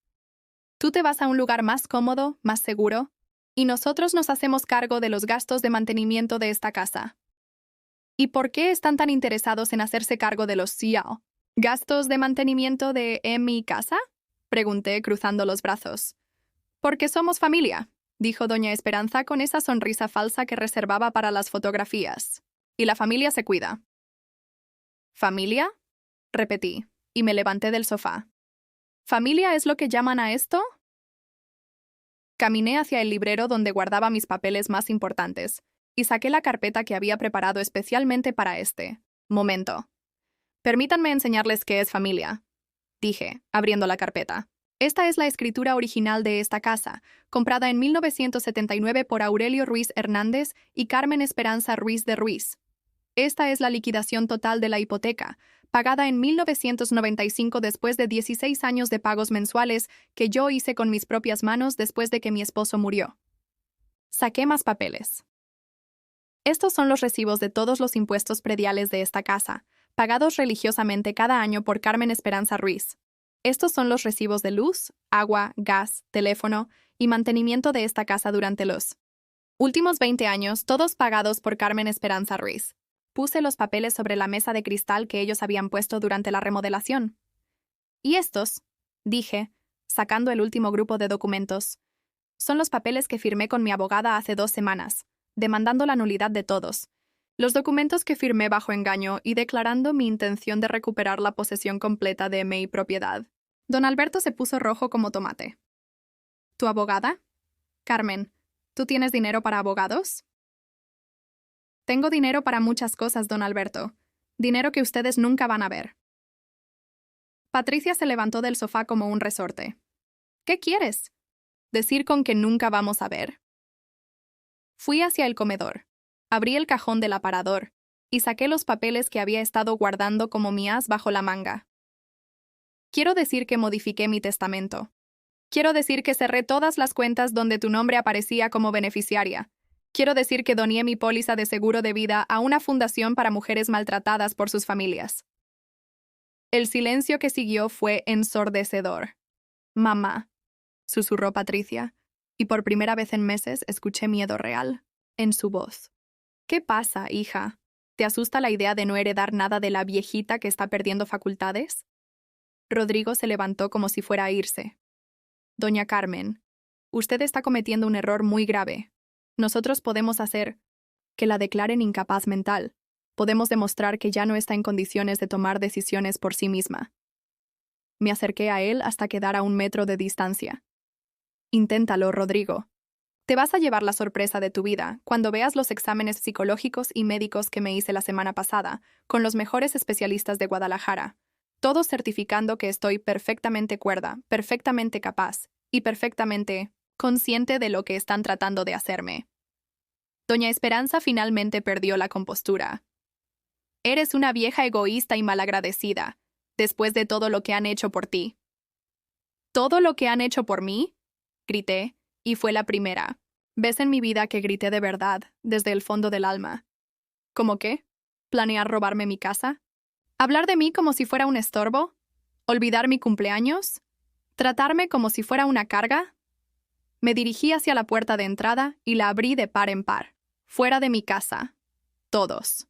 Tú te vas a un lugar más cómodo, más seguro, y nosotros nos hacemos cargo de los gastos de mantenimiento de esta casa. ¿Y por qué están tan interesados en hacerse cargo de los CIAO? ¿Gastos de mantenimiento de mi casa? Pregunté, cruzando los brazos. Porque somos familia, dijo doña Esperanza con esa sonrisa falsa que reservaba para las fotografías. Y la familia se cuida. ¿Familia? Repetí, y me levanté del sofá. ¿Familia es lo que llaman a esto? Caminé hacia el librero donde guardaba mis papeles más importantes y saqué la carpeta que había preparado especialmente para este momento. Permítanme enseñarles qué es familia, dije, abriendo la carpeta. Esta es la escritura original de esta casa, comprada en 1979 por Aurelio Ruiz Hernández y Carmen Esperanza Ruiz de Ruiz. Esta es la liquidación total de la hipoteca, pagada en 1995 después de 16 años de pagos mensuales que yo hice con mis propias manos después de que mi esposo murió. Saqué más papeles. Estos son los recibos de todos los impuestos prediales de esta casa, pagados religiosamente cada año por Carmen Esperanza Ruiz. Estos son los recibos de luz, agua, gas, teléfono y mantenimiento de esta casa durante los últimos 20 años, todos pagados por Carmen Esperanza Ruiz. Puse los papeles sobre la mesa de cristal que ellos habían puesto durante la remodelación. Y estos, dije, sacando el último grupo de documentos, son los papeles que firmé con mi abogada hace 2 semanas, demandando la nulidad de todos. Los documentos que firmé bajo engaño y declarando mi intención de recuperar la posesión completa de mi propiedad. Don Alberto se puso rojo como tomate. ¿Tu abogada? Carmen, ¿tú tienes dinero para abogados? Tengo dinero para muchas cosas, don Alberto. Dinero que ustedes nunca van a ver. Patricia se levantó del sofá como un resorte. ¿Qué quieres? ¿Decir con que nunca vamos a ver? Fui hacia el comedor. Abrí el cajón del aparador y saqué los papeles que había estado guardando como mi as bajo la manga. Quiero decir que modifiqué mi testamento. Quiero decir que cerré todas las cuentas donde tu nombre aparecía como beneficiaria. Quiero decir que doné mi póliza de seguro de vida a una fundación para mujeres maltratadas por sus familias. El silencio que siguió fue ensordecedor. Mamá, susurró Patricia, y por primera vez en meses escuché miedo real en su voz. ¿Qué pasa, hija? ¿Te asusta la idea de no heredar nada de la viejita que está perdiendo facultades? Rodrigo se levantó como si fuera a irse. Doña Carmen, usted está cometiendo un error muy grave. Nosotros podemos hacer que la declaren incapaz mental. Podemos demostrar que ya no está en condiciones de tomar decisiones por sí misma. Me acerqué a él hasta quedar a 1 metro de distancia. Inténtalo, Rodrigo. Te vas a llevar la sorpresa de tu vida cuando veas los exámenes psicológicos y médicos que me hice la semana pasada con los mejores especialistas de Guadalajara, todos certificando que estoy perfectamente cuerda, perfectamente capaz y perfectamente consciente de lo que están tratando de hacerme. Doña Esperanza finalmente perdió la compostura. Eres una vieja egoísta y malagradecida, después de todo lo que han hecho por ti. ¿Todo lo que han hecho por mí? Grité, y fue la primera vez en mi vida que grité de verdad, desde el fondo del alma. ¿Cómo qué? ¿Planear robarme mi casa? ¿Hablar de mí como si fuera un estorbo? ¿Olvidar mi cumpleaños? ¿Tratarme como si fuera una carga? Me dirigí hacia la puerta de entrada y la abrí de par en par. Fuera de mi casa. Todos.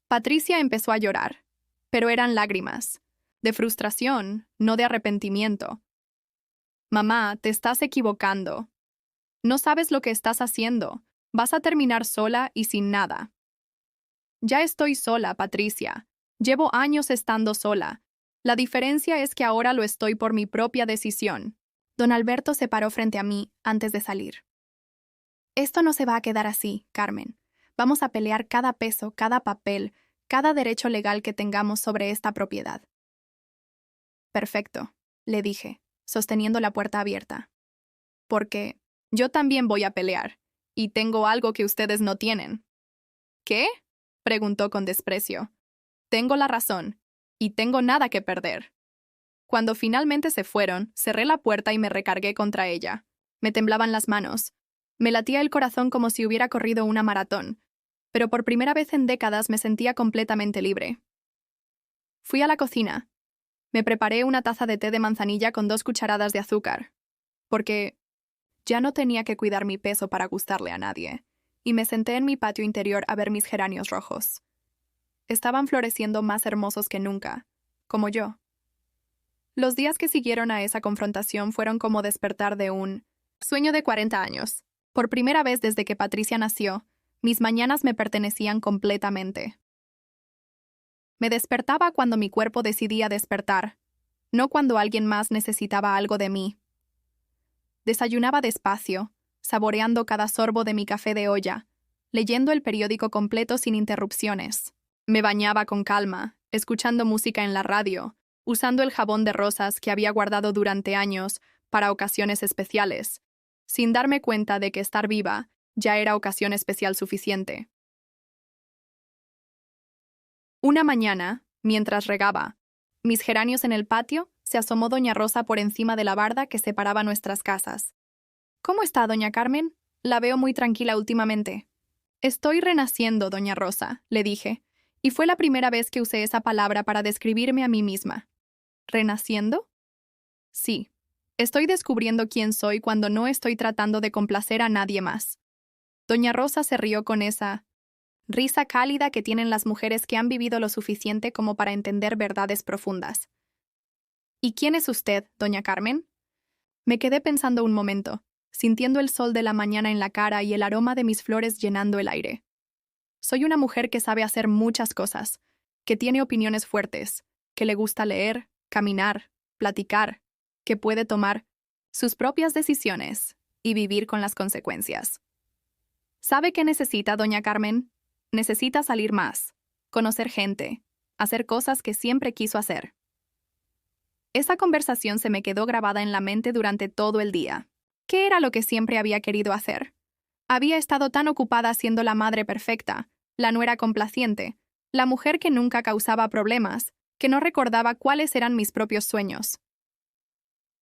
Patricia empezó a llorar, pero eran lágrimas. De frustración, no de arrepentimiento. Mamá, te estás equivocando. No sabes lo que estás haciendo. Vas a terminar sola y sin nada. Ya estoy sola, Patricia. Llevo años estando sola. La diferencia es que ahora lo estoy por mi propia decisión. Don Alberto se paró frente a mí antes de salir. Esto no se va a quedar así, Carmen. Vamos a pelear cada peso, cada papel, cada derecho legal que tengamos sobre esta propiedad. Perfecto, le dije, sosteniendo la puerta abierta. Porque yo también voy a pelear, y tengo algo que ustedes no tienen. ¿Qué? Preguntó con desprecio. Tengo la razón, y tengo nada que perder. Cuando finalmente se fueron, cerré la puerta y me recargué contra ella. Me temblaban las manos. Me latía el corazón como si hubiera corrido una maratón, pero por primera vez en décadas me sentía completamente libre. Fui a la cocina. Me preparé una taza de té de manzanilla con 2 cucharadas de azúcar, porque ya no tenía que cuidar mi peso para gustarle a nadie, y me senté en mi patio interior a ver mis geranios rojos. Estaban floreciendo más hermosos que nunca, como yo. Los días que siguieron a esa confrontación fueron como despertar de un sueño de 40 años. Por primera vez desde que Patricia nació, mis mañanas me pertenecían completamente. Me despertaba cuando mi cuerpo decidía despertar, no cuando alguien más necesitaba algo de mí. Desayunaba despacio, saboreando cada sorbo de mi café de olla, leyendo el periódico completo sin interrupciones. Me bañaba con calma, escuchando música en la radio, usando el jabón de rosas que había guardado durante años para ocasiones especiales, sin darme cuenta de que estar viva ya era ocasión especial suficiente. Una mañana, mientras regaba mis geranios en el patio, se asomó doña Rosa por encima de la barda que separaba nuestras casas. ¿Cómo está, doña Carmen? La veo muy tranquila últimamente. Estoy renaciendo, doña Rosa, le dije, y fue la primera vez que usé esa palabra para describirme a mí misma. ¿Renaciendo? Sí. Estoy descubriendo quién soy cuando no estoy tratando de complacer a nadie más. Doña Rosa se rió con esa risa cálida que tienen las mujeres que han vivido lo suficiente como para entender verdades profundas. ¿Y quién es usted, doña Carmen? Me quedé pensando un momento, sintiendo el sol de la mañana en la cara y el aroma de mis flores llenando el aire. Soy una mujer que sabe hacer muchas cosas, que tiene opiniones fuertes, que le gusta leer, caminar, platicar, que puede tomar sus propias decisiones y vivir con las consecuencias. ¿Sabe qué necesita, doña Carmen? Necesita salir más, conocer gente, hacer cosas que siempre quiso hacer. Esa conversación se me quedó grabada en la mente durante todo el día. ¿Qué era lo que siempre había querido hacer? Había estado tan ocupada siendo la madre perfecta, la nuera complaciente, la mujer que nunca causaba problemas, que no recordaba cuáles eran mis propios sueños.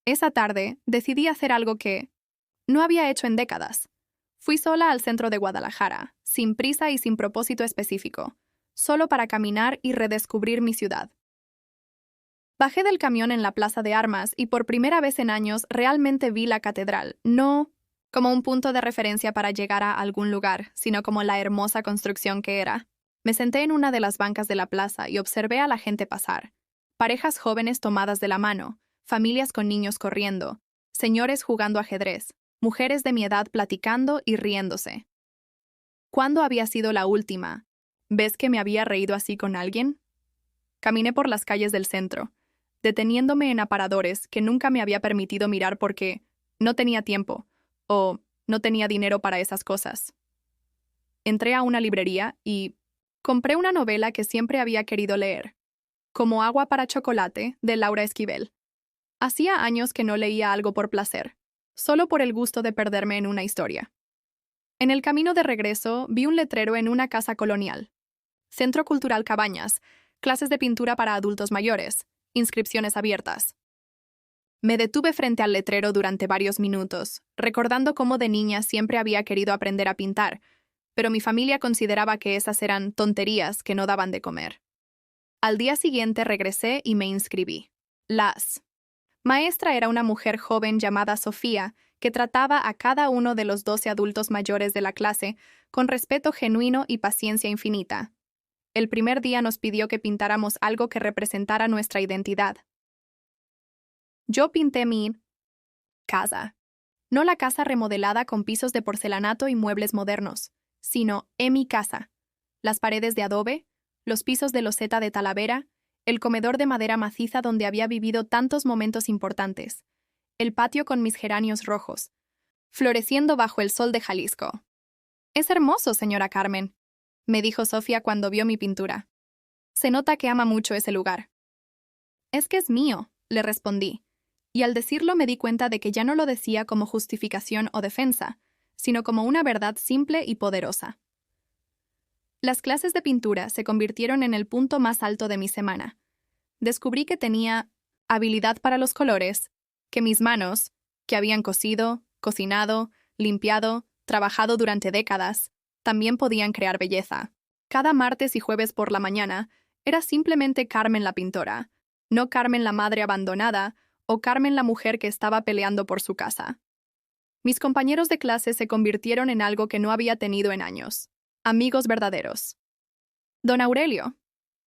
Esa tarde decidí hacer algo que no había hecho en décadas. Fui sola al centro de Guadalajara, sin prisa y sin propósito específico, solo para caminar y redescubrir mi ciudad. Bajé del camión en la Plaza de Armas y por primera vez en años realmente vi la catedral, no como un punto de referencia para llegar a algún lugar, sino como la hermosa construcción que era. Me senté en una de las bancas de la plaza y observé a la gente pasar. Parejas jóvenes tomadas de la mano, familias con niños corriendo, señores jugando ajedrez, mujeres de mi edad platicando y riéndose. ¿Cuándo había sido la última vez que me había reído así con alguien? Caminé por las calles del centro, deteniéndome en aparadores que nunca me había permitido mirar porque no tenía tiempo o no tenía dinero para esas cosas. Entré a una librería y compré una novela que siempre había querido leer, Como agua para chocolate, de Laura Esquivel. Hacía años que no leía algo por placer, solo por el gusto de perderme en una historia. En el camino de regreso vi un letrero en una casa colonial. Centro Cultural Cabañas, clases de pintura para adultos mayores, inscripciones abiertas. Me detuve frente al letrero durante varios minutos, recordando cómo de niña siempre había querido aprender a pintar, pero mi familia consideraba que esas eran tonterías que no daban de comer. Al día siguiente regresé y me inscribí. Las maestra era una mujer joven llamada Sofía, que trataba a cada uno de los 12 adultos mayores de la clase con respeto genuino y paciencia infinita. El primer día nos pidió que pintáramos algo que representara nuestra identidad. Yo pinté mi casa. No la casa remodelada con pisos de porcelanato y muebles modernos, sino mi casa. Las paredes de adobe, los pisos de loseta de talavera, el comedor de madera maciza donde había vivido tantos momentos importantes, el patio con mis geranios rojos, floreciendo bajo el sol de Jalisco. «Es hermoso, señora Carmen», me dijo Sofía cuando vio mi pintura. «Se nota que ama mucho ese lugar». «Es que es mío», le respondí, y al decirlo me di cuenta de que ya no lo decía como justificación o defensa, sino como una verdad simple y poderosa. Las clases de pintura se convirtieron en el punto más alto de mi semana. Descubrí que tenía habilidad para los colores, que mis manos, que habían cosido, cocinado, limpiado, trabajado durante décadas, también podían crear belleza. Cada martes y jueves por la mañana era simplemente Carmen la pintora, no Carmen la madre abandonada o Carmen la mujer que estaba peleando por su casa. Mis compañeros de clase se convirtieron en algo que no había tenido en años. Amigos verdaderos. Don Aurelio,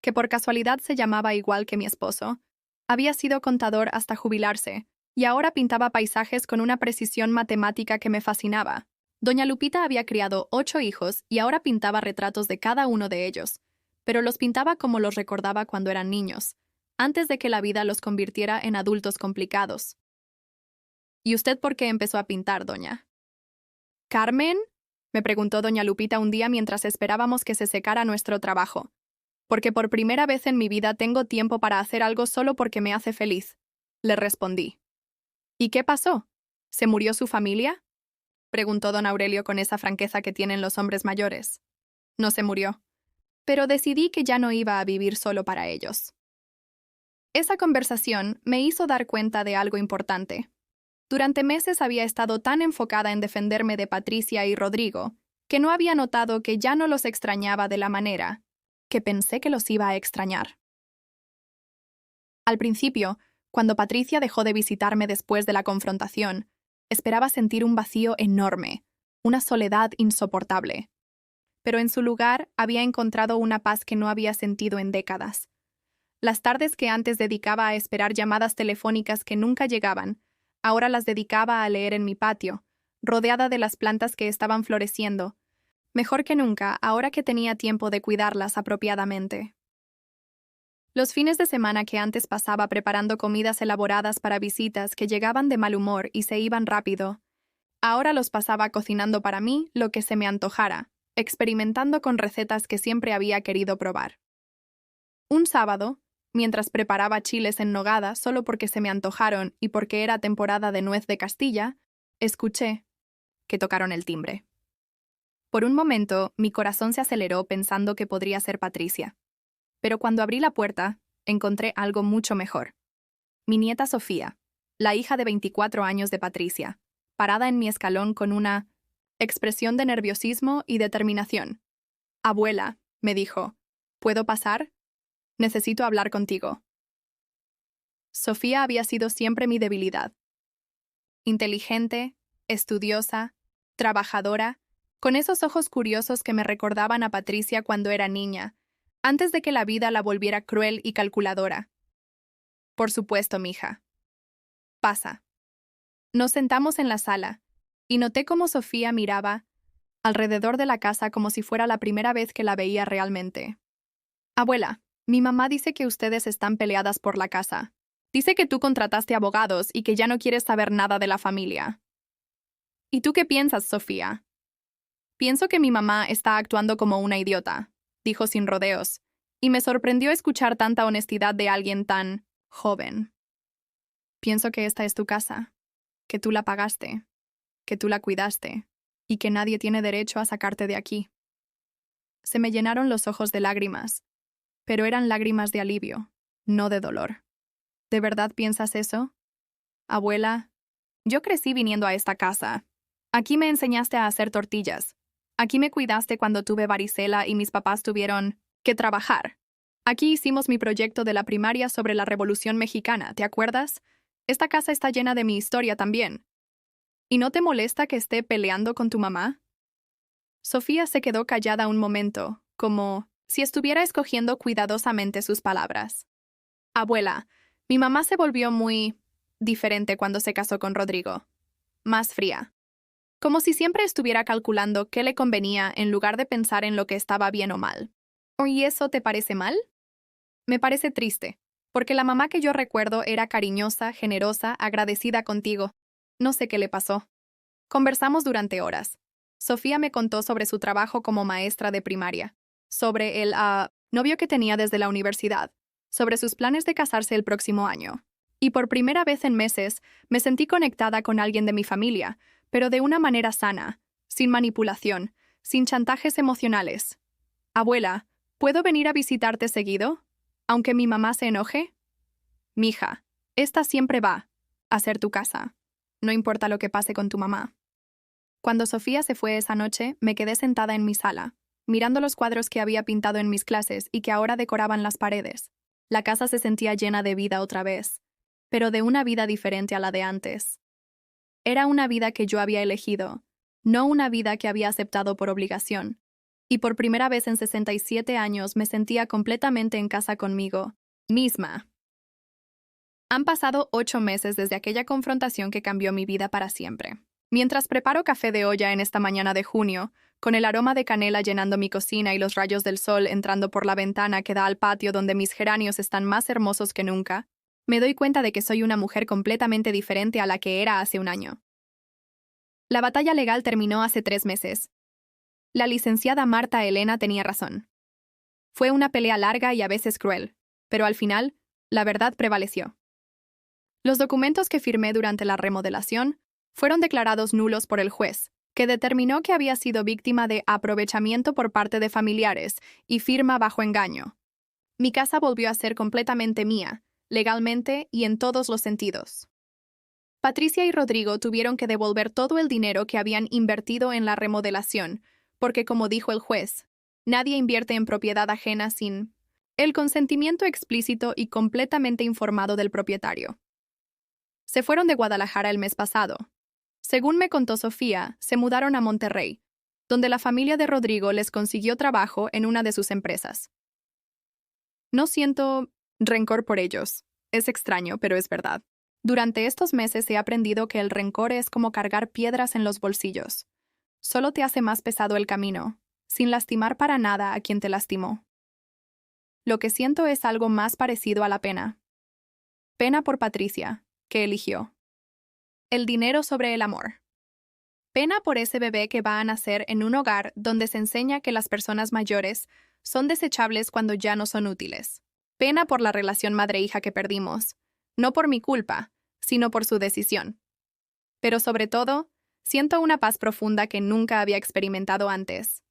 que por casualidad se llamaba igual que mi esposo, había sido contador hasta jubilarse, y ahora pintaba paisajes con una precisión matemática que me fascinaba. Doña Lupita había criado 8 hijos y ahora pintaba retratos de cada uno de ellos, pero los pintaba como los recordaba cuando eran niños, antes de que la vida los convirtiera en adultos complicados. ¿Y usted por qué empezó a pintar, doña Carmen?, me preguntó doña Lupita un día mientras esperábamos que se secara nuestro trabajo. «Porque por primera vez en mi vida tengo tiempo para hacer algo solo porque me hace feliz», le respondí. «¿Y qué pasó? ¿Se murió su familia?», preguntó don Aurelio con esa franqueza que tienen los hombres mayores. «No se murió, pero decidí que ya no iba a vivir solo para ellos». Esa conversación me hizo dar cuenta de algo importante. Durante meses había estado tan enfocada en defenderme de Patricia y Rodrigo que no había notado que ya no los extrañaba de la manera que pensé que los iba a extrañar. Al principio, cuando Patricia dejó de visitarme después de la confrontación, esperaba sentir un vacío enorme, una soledad insoportable. Pero en su lugar había encontrado una paz que no había sentido en décadas. Las tardes que antes dedicaba a esperar llamadas telefónicas que nunca llegaban, ahora las dedicaba a leer en mi patio, rodeada de las plantas que estaban floreciendo, mejor que nunca ahora que tenía tiempo de cuidarlas apropiadamente. Los fines de semana que antes pasaba preparando comidas elaboradas para visitas que llegaban de mal humor y se iban rápido, ahora los pasaba cocinando para mí lo que se me antojara, experimentando con recetas que siempre había querido probar. Un sábado, mientras preparaba chiles en nogada solo porque se me antojaron y porque era temporada de nuez de Castilla, escuché que tocaron el timbre. Por un momento, mi corazón se aceleró pensando que podría ser Patricia. Pero cuando abrí la puerta, encontré algo mucho mejor. Mi nieta Sofía, la hija de 24 años de Patricia, parada en mi escalón con una expresión de nerviosismo y determinación. «Abuela», me dijo, «¿puedo pasar? Necesito hablar contigo». Sofía había sido siempre mi debilidad. Inteligente, estudiosa, trabajadora, con esos ojos curiosos que me recordaban a Patricia cuando era niña, antes de que la vida la volviera cruel y calculadora. «Por supuesto, mija. Pasa». Nos sentamos en la sala, y noté cómo Sofía miraba alrededor de la casa como si fuera la primera vez que la veía realmente. «Abuela, mi mamá dice que ustedes están peleadas por la casa. Dice que tú contrataste abogados y que ya no quieres saber nada de la familia». «¿Y tú qué piensas, Sofía?» «Pienso que mi mamá está actuando como una idiota», dijo sin rodeos, y me sorprendió escuchar tanta honestidad de alguien tan joven. Pienso que esta es tu casa, que tú la pagaste, que tú la cuidaste, y que nadie tiene derecho a sacarte de aquí. Se me llenaron los ojos de lágrimas, pero eran lágrimas de alivio, no de dolor. ¿De verdad piensas eso? Abuela, yo crecí viniendo a esta casa. Aquí me enseñaste a hacer tortillas. Aquí me cuidaste cuando tuve varicela y mis papás tuvieron que trabajar. Aquí hicimos mi proyecto de la primaria sobre la Revolución Mexicana, ¿te acuerdas? Esta casa está llena de mi historia también. ¿Y no te molesta que esté peleando con tu mamá? Sofía se quedó callada un momento, como si estuviera escogiendo cuidadosamente sus palabras. Abuela, mi mamá se volvió muy diferente cuando se casó con Rodrigo. Más fría. Como si siempre estuviera calculando qué le convenía en lugar de pensar en lo que estaba bien o mal. ¿Y eso te parece mal? Me parece triste, porque la mamá que yo recuerdo era cariñosa, generosa, agradecida contigo. No sé qué le pasó. Conversamos durante horas. Sofía me contó sobre su trabajo como maestra de primaria, sobre el novio que tenía desde la universidad, sobre sus planes de casarse el próximo año. Y por primera vez en meses me sentí conectada con alguien de mi familia, pero de una manera sana, sin manipulación, sin chantajes emocionales. Abuela, ¿puedo venir a visitarte seguido? Aunque mi mamá se enoje. Mija, esta siempre va a ser tu casa. No importa lo que pase con tu mamá. Cuando Sofía se fue esa noche, me quedé sentada en mi sala, mirando los cuadros que había pintado en mis clases y que ahora decoraban las paredes. La casa se sentía llena de vida otra vez, pero de una vida diferente a la de antes. Era una vida que yo había elegido, no una vida que había aceptado por obligación. Y por primera vez en 67 años me sentía completamente en casa conmigo misma. Han pasado 8 meses desde aquella confrontación que cambió mi vida para siempre. Mientras preparo café de olla en esta mañana de junio, con el aroma de canela llenando mi cocina y los rayos del sol entrando por la ventana que da al patio donde mis geranios están más hermosos que nunca, me doy cuenta de que soy una mujer completamente diferente a la que era hace un año. La batalla legal terminó hace 3 meses. La licenciada Marta Elena tenía razón. Fue una pelea larga y a veces cruel, pero al final, la verdad prevaleció. Los documentos que firmé durante la remodelación fueron declarados nulos por el juez, que determinó que había sido víctima de aprovechamiento por parte de familiares y firma bajo engaño. Mi casa volvió a ser completamente mía, legalmente y en todos los sentidos. Patricia y Rodrigo tuvieron que devolver todo el dinero que habían invertido en la remodelación, porque como dijo el juez, nadie invierte en propiedad ajena sin el consentimiento explícito y completamente informado del propietario. Se fueron de Guadalajara el mes pasado. Según me contó Sofía, se mudaron a Monterrey, donde la familia de Rodrigo les consiguió trabajo en una de sus empresas. No siento rencor por ellos. Es extraño, pero es verdad. Durante estos meses he aprendido que el rencor es como cargar piedras en los bolsillos. Solo te hace más pesado el camino, sin lastimar para nada a quien te lastimó. Lo que siento es algo más parecido a la pena. Pena por Patricia, que eligió el dinero sobre el amor. Pena por ese bebé que va a nacer en un hogar donde se enseña que las personas mayores son desechables cuando ya no son útiles. Pena por la relación madre-hija que perdimos, no por mi culpa, sino por su decisión. Pero sobre todo, siento una paz profunda que nunca había experimentado antes.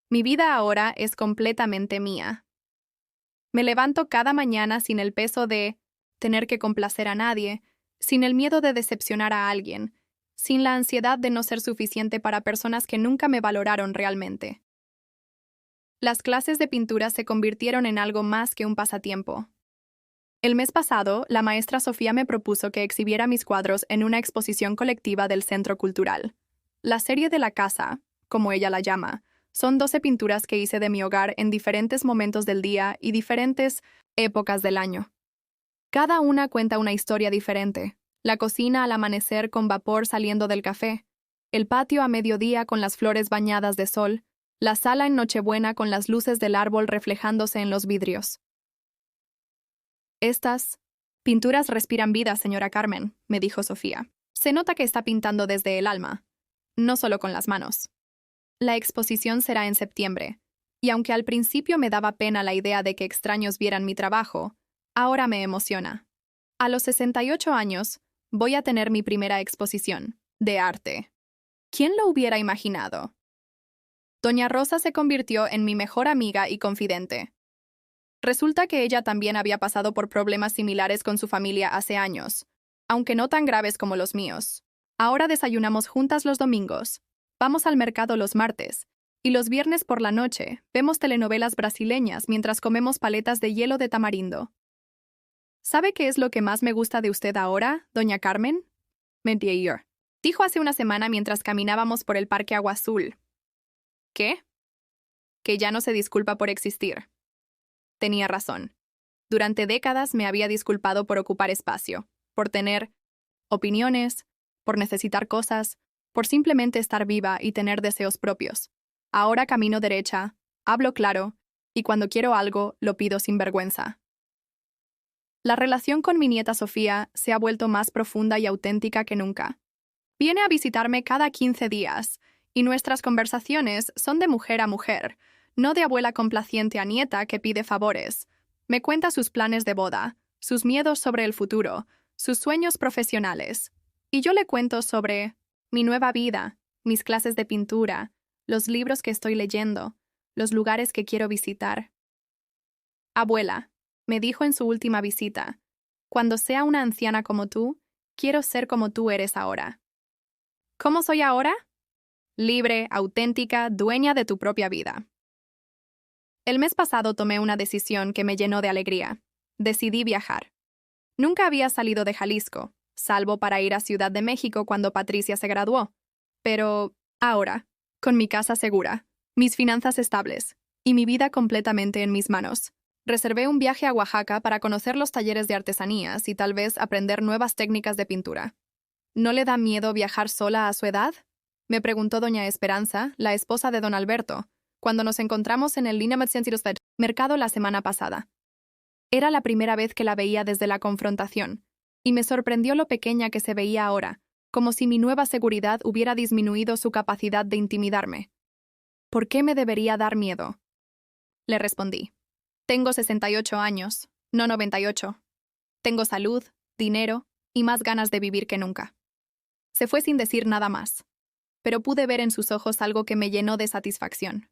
Mi vida ahora es completamente mía. Me levanto cada mañana sin el peso de tener que complacer a nadie, sin el miedo de decepcionar a alguien, sin la ansiedad de no ser suficiente para personas que nunca me valoraron realmente. Las clases de pintura se convirtieron en algo más que un pasatiempo. El mes pasado, la maestra Sofía me propuso que exhibiera mis cuadros en una exposición colectiva del Centro Cultural. La serie de la casa, como ella la llama, son 12 pinturas que hice de mi hogar en diferentes momentos del día y diferentes épocas del año. Cada una cuenta una historia diferente. La cocina al amanecer con vapor saliendo del café, el patio a mediodía con las flores bañadas de sol, la sala en Nochebuena con las luces del árbol reflejándose en los vidrios. Estas pinturas respiran vida, señora Carmen, me dijo Sofía. Se nota que está pintando desde el alma, no solo con las manos. La exposición será en septiembre, y aunque al principio me daba pena la idea de que extraños vieran mi trabajo, ahora me emociona. A los 68 años, voy a tener mi primera exposición de arte. ¿Quién lo hubiera imaginado? Doña Rosa se convirtió en mi mejor amiga y confidente. Resulta que ella también había pasado por problemas similares con su familia hace años, aunque no tan graves como los míos. Ahora desayunamos juntas los domingos, vamos al mercado los martes, y los viernes por la noche vemos telenovelas brasileñas mientras comemos paletas de hielo de tamarindo. ¿Sabe qué es lo que más me gusta de usted ahora, doña Carmen? Mentier. Dijo hace una semana mientras caminábamos por el Parque Agua Azul. ¿Qué? Que ya no se disculpa por existir. Tenía razón. Durante décadas me había disculpado por ocupar espacio, por tener opiniones, por necesitar cosas, por simplemente estar viva y tener deseos propios. Ahora camino derecha, hablo claro, y cuando quiero algo, lo pido sin vergüenza. La relación con mi nieta Sofía se ha vuelto más profunda y auténtica que nunca. Viene a visitarme cada 15 días, y nuestras conversaciones son de mujer a mujer, no de abuela complaciente a nieta que pide favores. Me cuenta sus planes de boda, sus miedos sobre el futuro, sus sueños profesionales. Y yo le cuento sobre mi nueva vida, mis clases de pintura, los libros que estoy leyendo, los lugares que quiero visitar. Abuela, me dijo en su última visita, cuando sea una anciana como tú, quiero ser como tú eres ahora. ¿Cómo soy ahora? Libre, auténtica, dueña de tu propia vida. El mes pasado tomé una decisión que me llenó de alegría. Decidí viajar. Nunca había salido de Jalisco, salvo para ir a Ciudad de México cuando Patricia se graduó. Pero ahora, con mi casa segura, mis finanzas estables y mi vida completamente en mis manos, reservé un viaje a Oaxaca para conocer los talleres de artesanías y tal vez aprender nuevas técnicas de pintura. ¿No le da miedo viajar sola a su edad? Me preguntó doña Esperanza, la esposa de don Alberto, cuando nos encontramos en el mercado la semana pasada. Era la primera vez que la veía desde la confrontación, y me sorprendió lo pequeña que se veía ahora, como si mi nueva seguridad hubiera disminuido su capacidad de intimidarme. ¿Por qué me debería dar miedo? Le respondí. Tengo 68 años, no 98. Tengo salud, dinero y más ganas de vivir que nunca. Se fue sin decir nada más, pero pude ver en sus ojos algo que me llenó de satisfacción.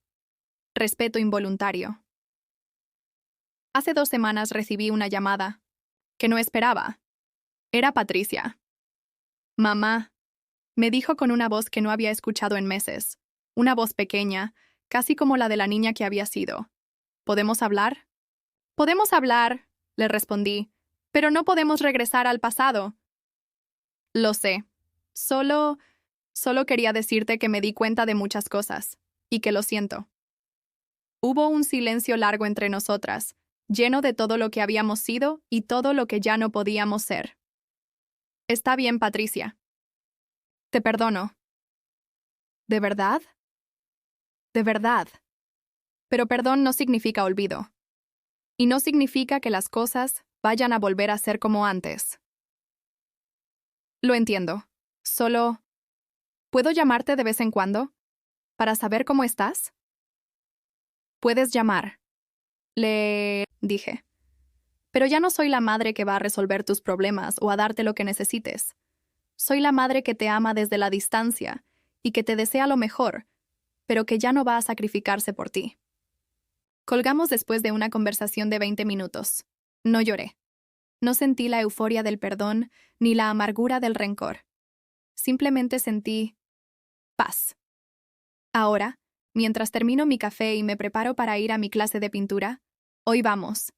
Respeto involuntario. Hace 2 semanas recibí una llamada que no esperaba. Era Patricia. Mamá, me dijo con una voz que no había escuchado en meses, una voz pequeña, casi como la de la niña que había sido. ¿Podemos hablar? Podemos hablar, le respondí, pero no podemos regresar al pasado. Lo sé. Solo quería decirte que me di cuenta de muchas cosas, y que lo siento. Hubo un silencio largo entre nosotras, lleno de todo lo que habíamos sido y todo lo que ya no podíamos ser. Está bien, Patricia. Te perdono. ¿De verdad? De verdad. Pero perdón no significa olvido. Y no significa que las cosas vayan a volver a ser como antes. Lo entiendo. Solo... ¿Puedo llamarte de vez en cuando? ¿Para saber cómo estás? Puedes llamar. Le dije. Pero ya no soy la madre que va a resolver tus problemas o a darte lo que necesites. Soy la madre que te ama desde la distancia y que te desea lo mejor, pero que ya no va a sacrificarse por ti. Colgamos después de una conversación de 20 minutos. No lloré. No sentí la euforia del perdón ni la amargura del rencor. Simplemente sentí paz. Ahora, mientras termino mi café y me preparo para ir a mi clase de pintura, hoy vamos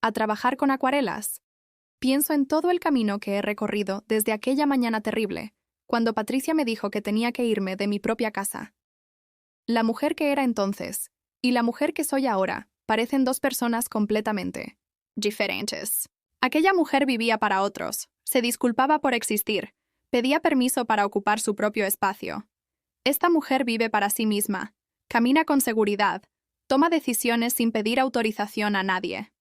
a trabajar con acuarelas. Pienso en todo el camino que he recorrido desde aquella mañana terrible, cuando Patricia me dijo que tenía que irme de mi propia casa. La mujer que era entonces y la mujer que soy ahora parecen 2 personas completamente diferentes. Aquella mujer vivía para otros, se disculpaba por existir, pedía permiso para ocupar su propio espacio. Esta mujer vive para sí misma, camina con seguridad, toma decisiones sin pedir autorización a nadie.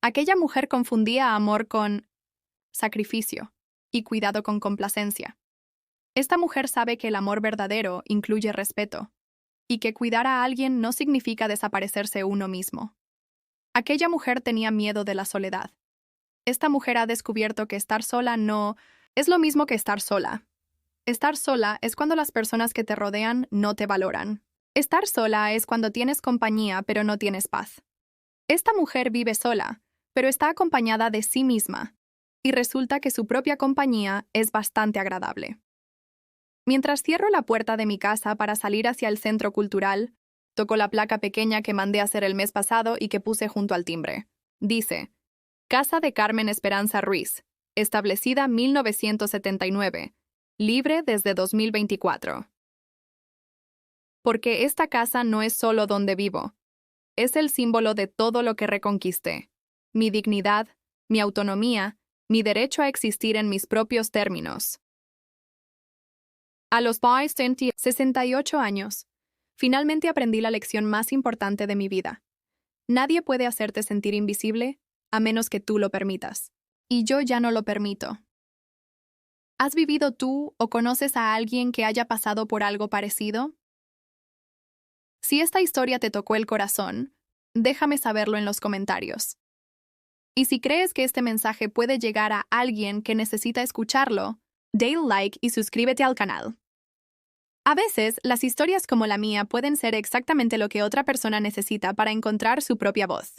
Aquella mujer confundía amor con sacrificio y cuidado con complacencia. Esta mujer sabe que el amor verdadero incluye respeto y que cuidar a alguien no significa desaparecerse uno mismo. Aquella mujer tenía miedo de la soledad. Esta mujer ha descubierto que estar sola no es lo mismo que estar sola. Estar sola es cuando las personas que te rodean no te valoran. Estar sola es cuando tienes compañía pero no tienes paz. Esta mujer vive sola, pero está acompañada de sí misma, y resulta que su propia compañía es bastante agradable. Mientras cierro la puerta de mi casa para salir hacia el centro cultural, toco la placa pequeña que mandé a hacer el mes pasado y que puse junto al timbre. Dice: Casa de Carmen Esperanza Ruiz, establecida 1979, libre desde 2024. Porque esta casa no es solo donde vivo, es el símbolo de todo lo que reconquisté: mi dignidad, mi autonomía, mi derecho a existir en mis propios términos. A los 68 años, finalmente aprendí la lección más importante de mi vida. Nadie puede hacerte sentir invisible a menos que tú lo permitas. Y yo ya no lo permito. ¿Has vivido tú o conoces a alguien que haya pasado por algo parecido? Si esta historia te tocó el corazón, déjame saberlo en los comentarios. Y si crees que este mensaje puede llegar a alguien que necesita escucharlo, dale like y suscríbete al canal. A veces, las historias como la mía pueden ser exactamente lo que otra persona necesita para encontrar su propia voz.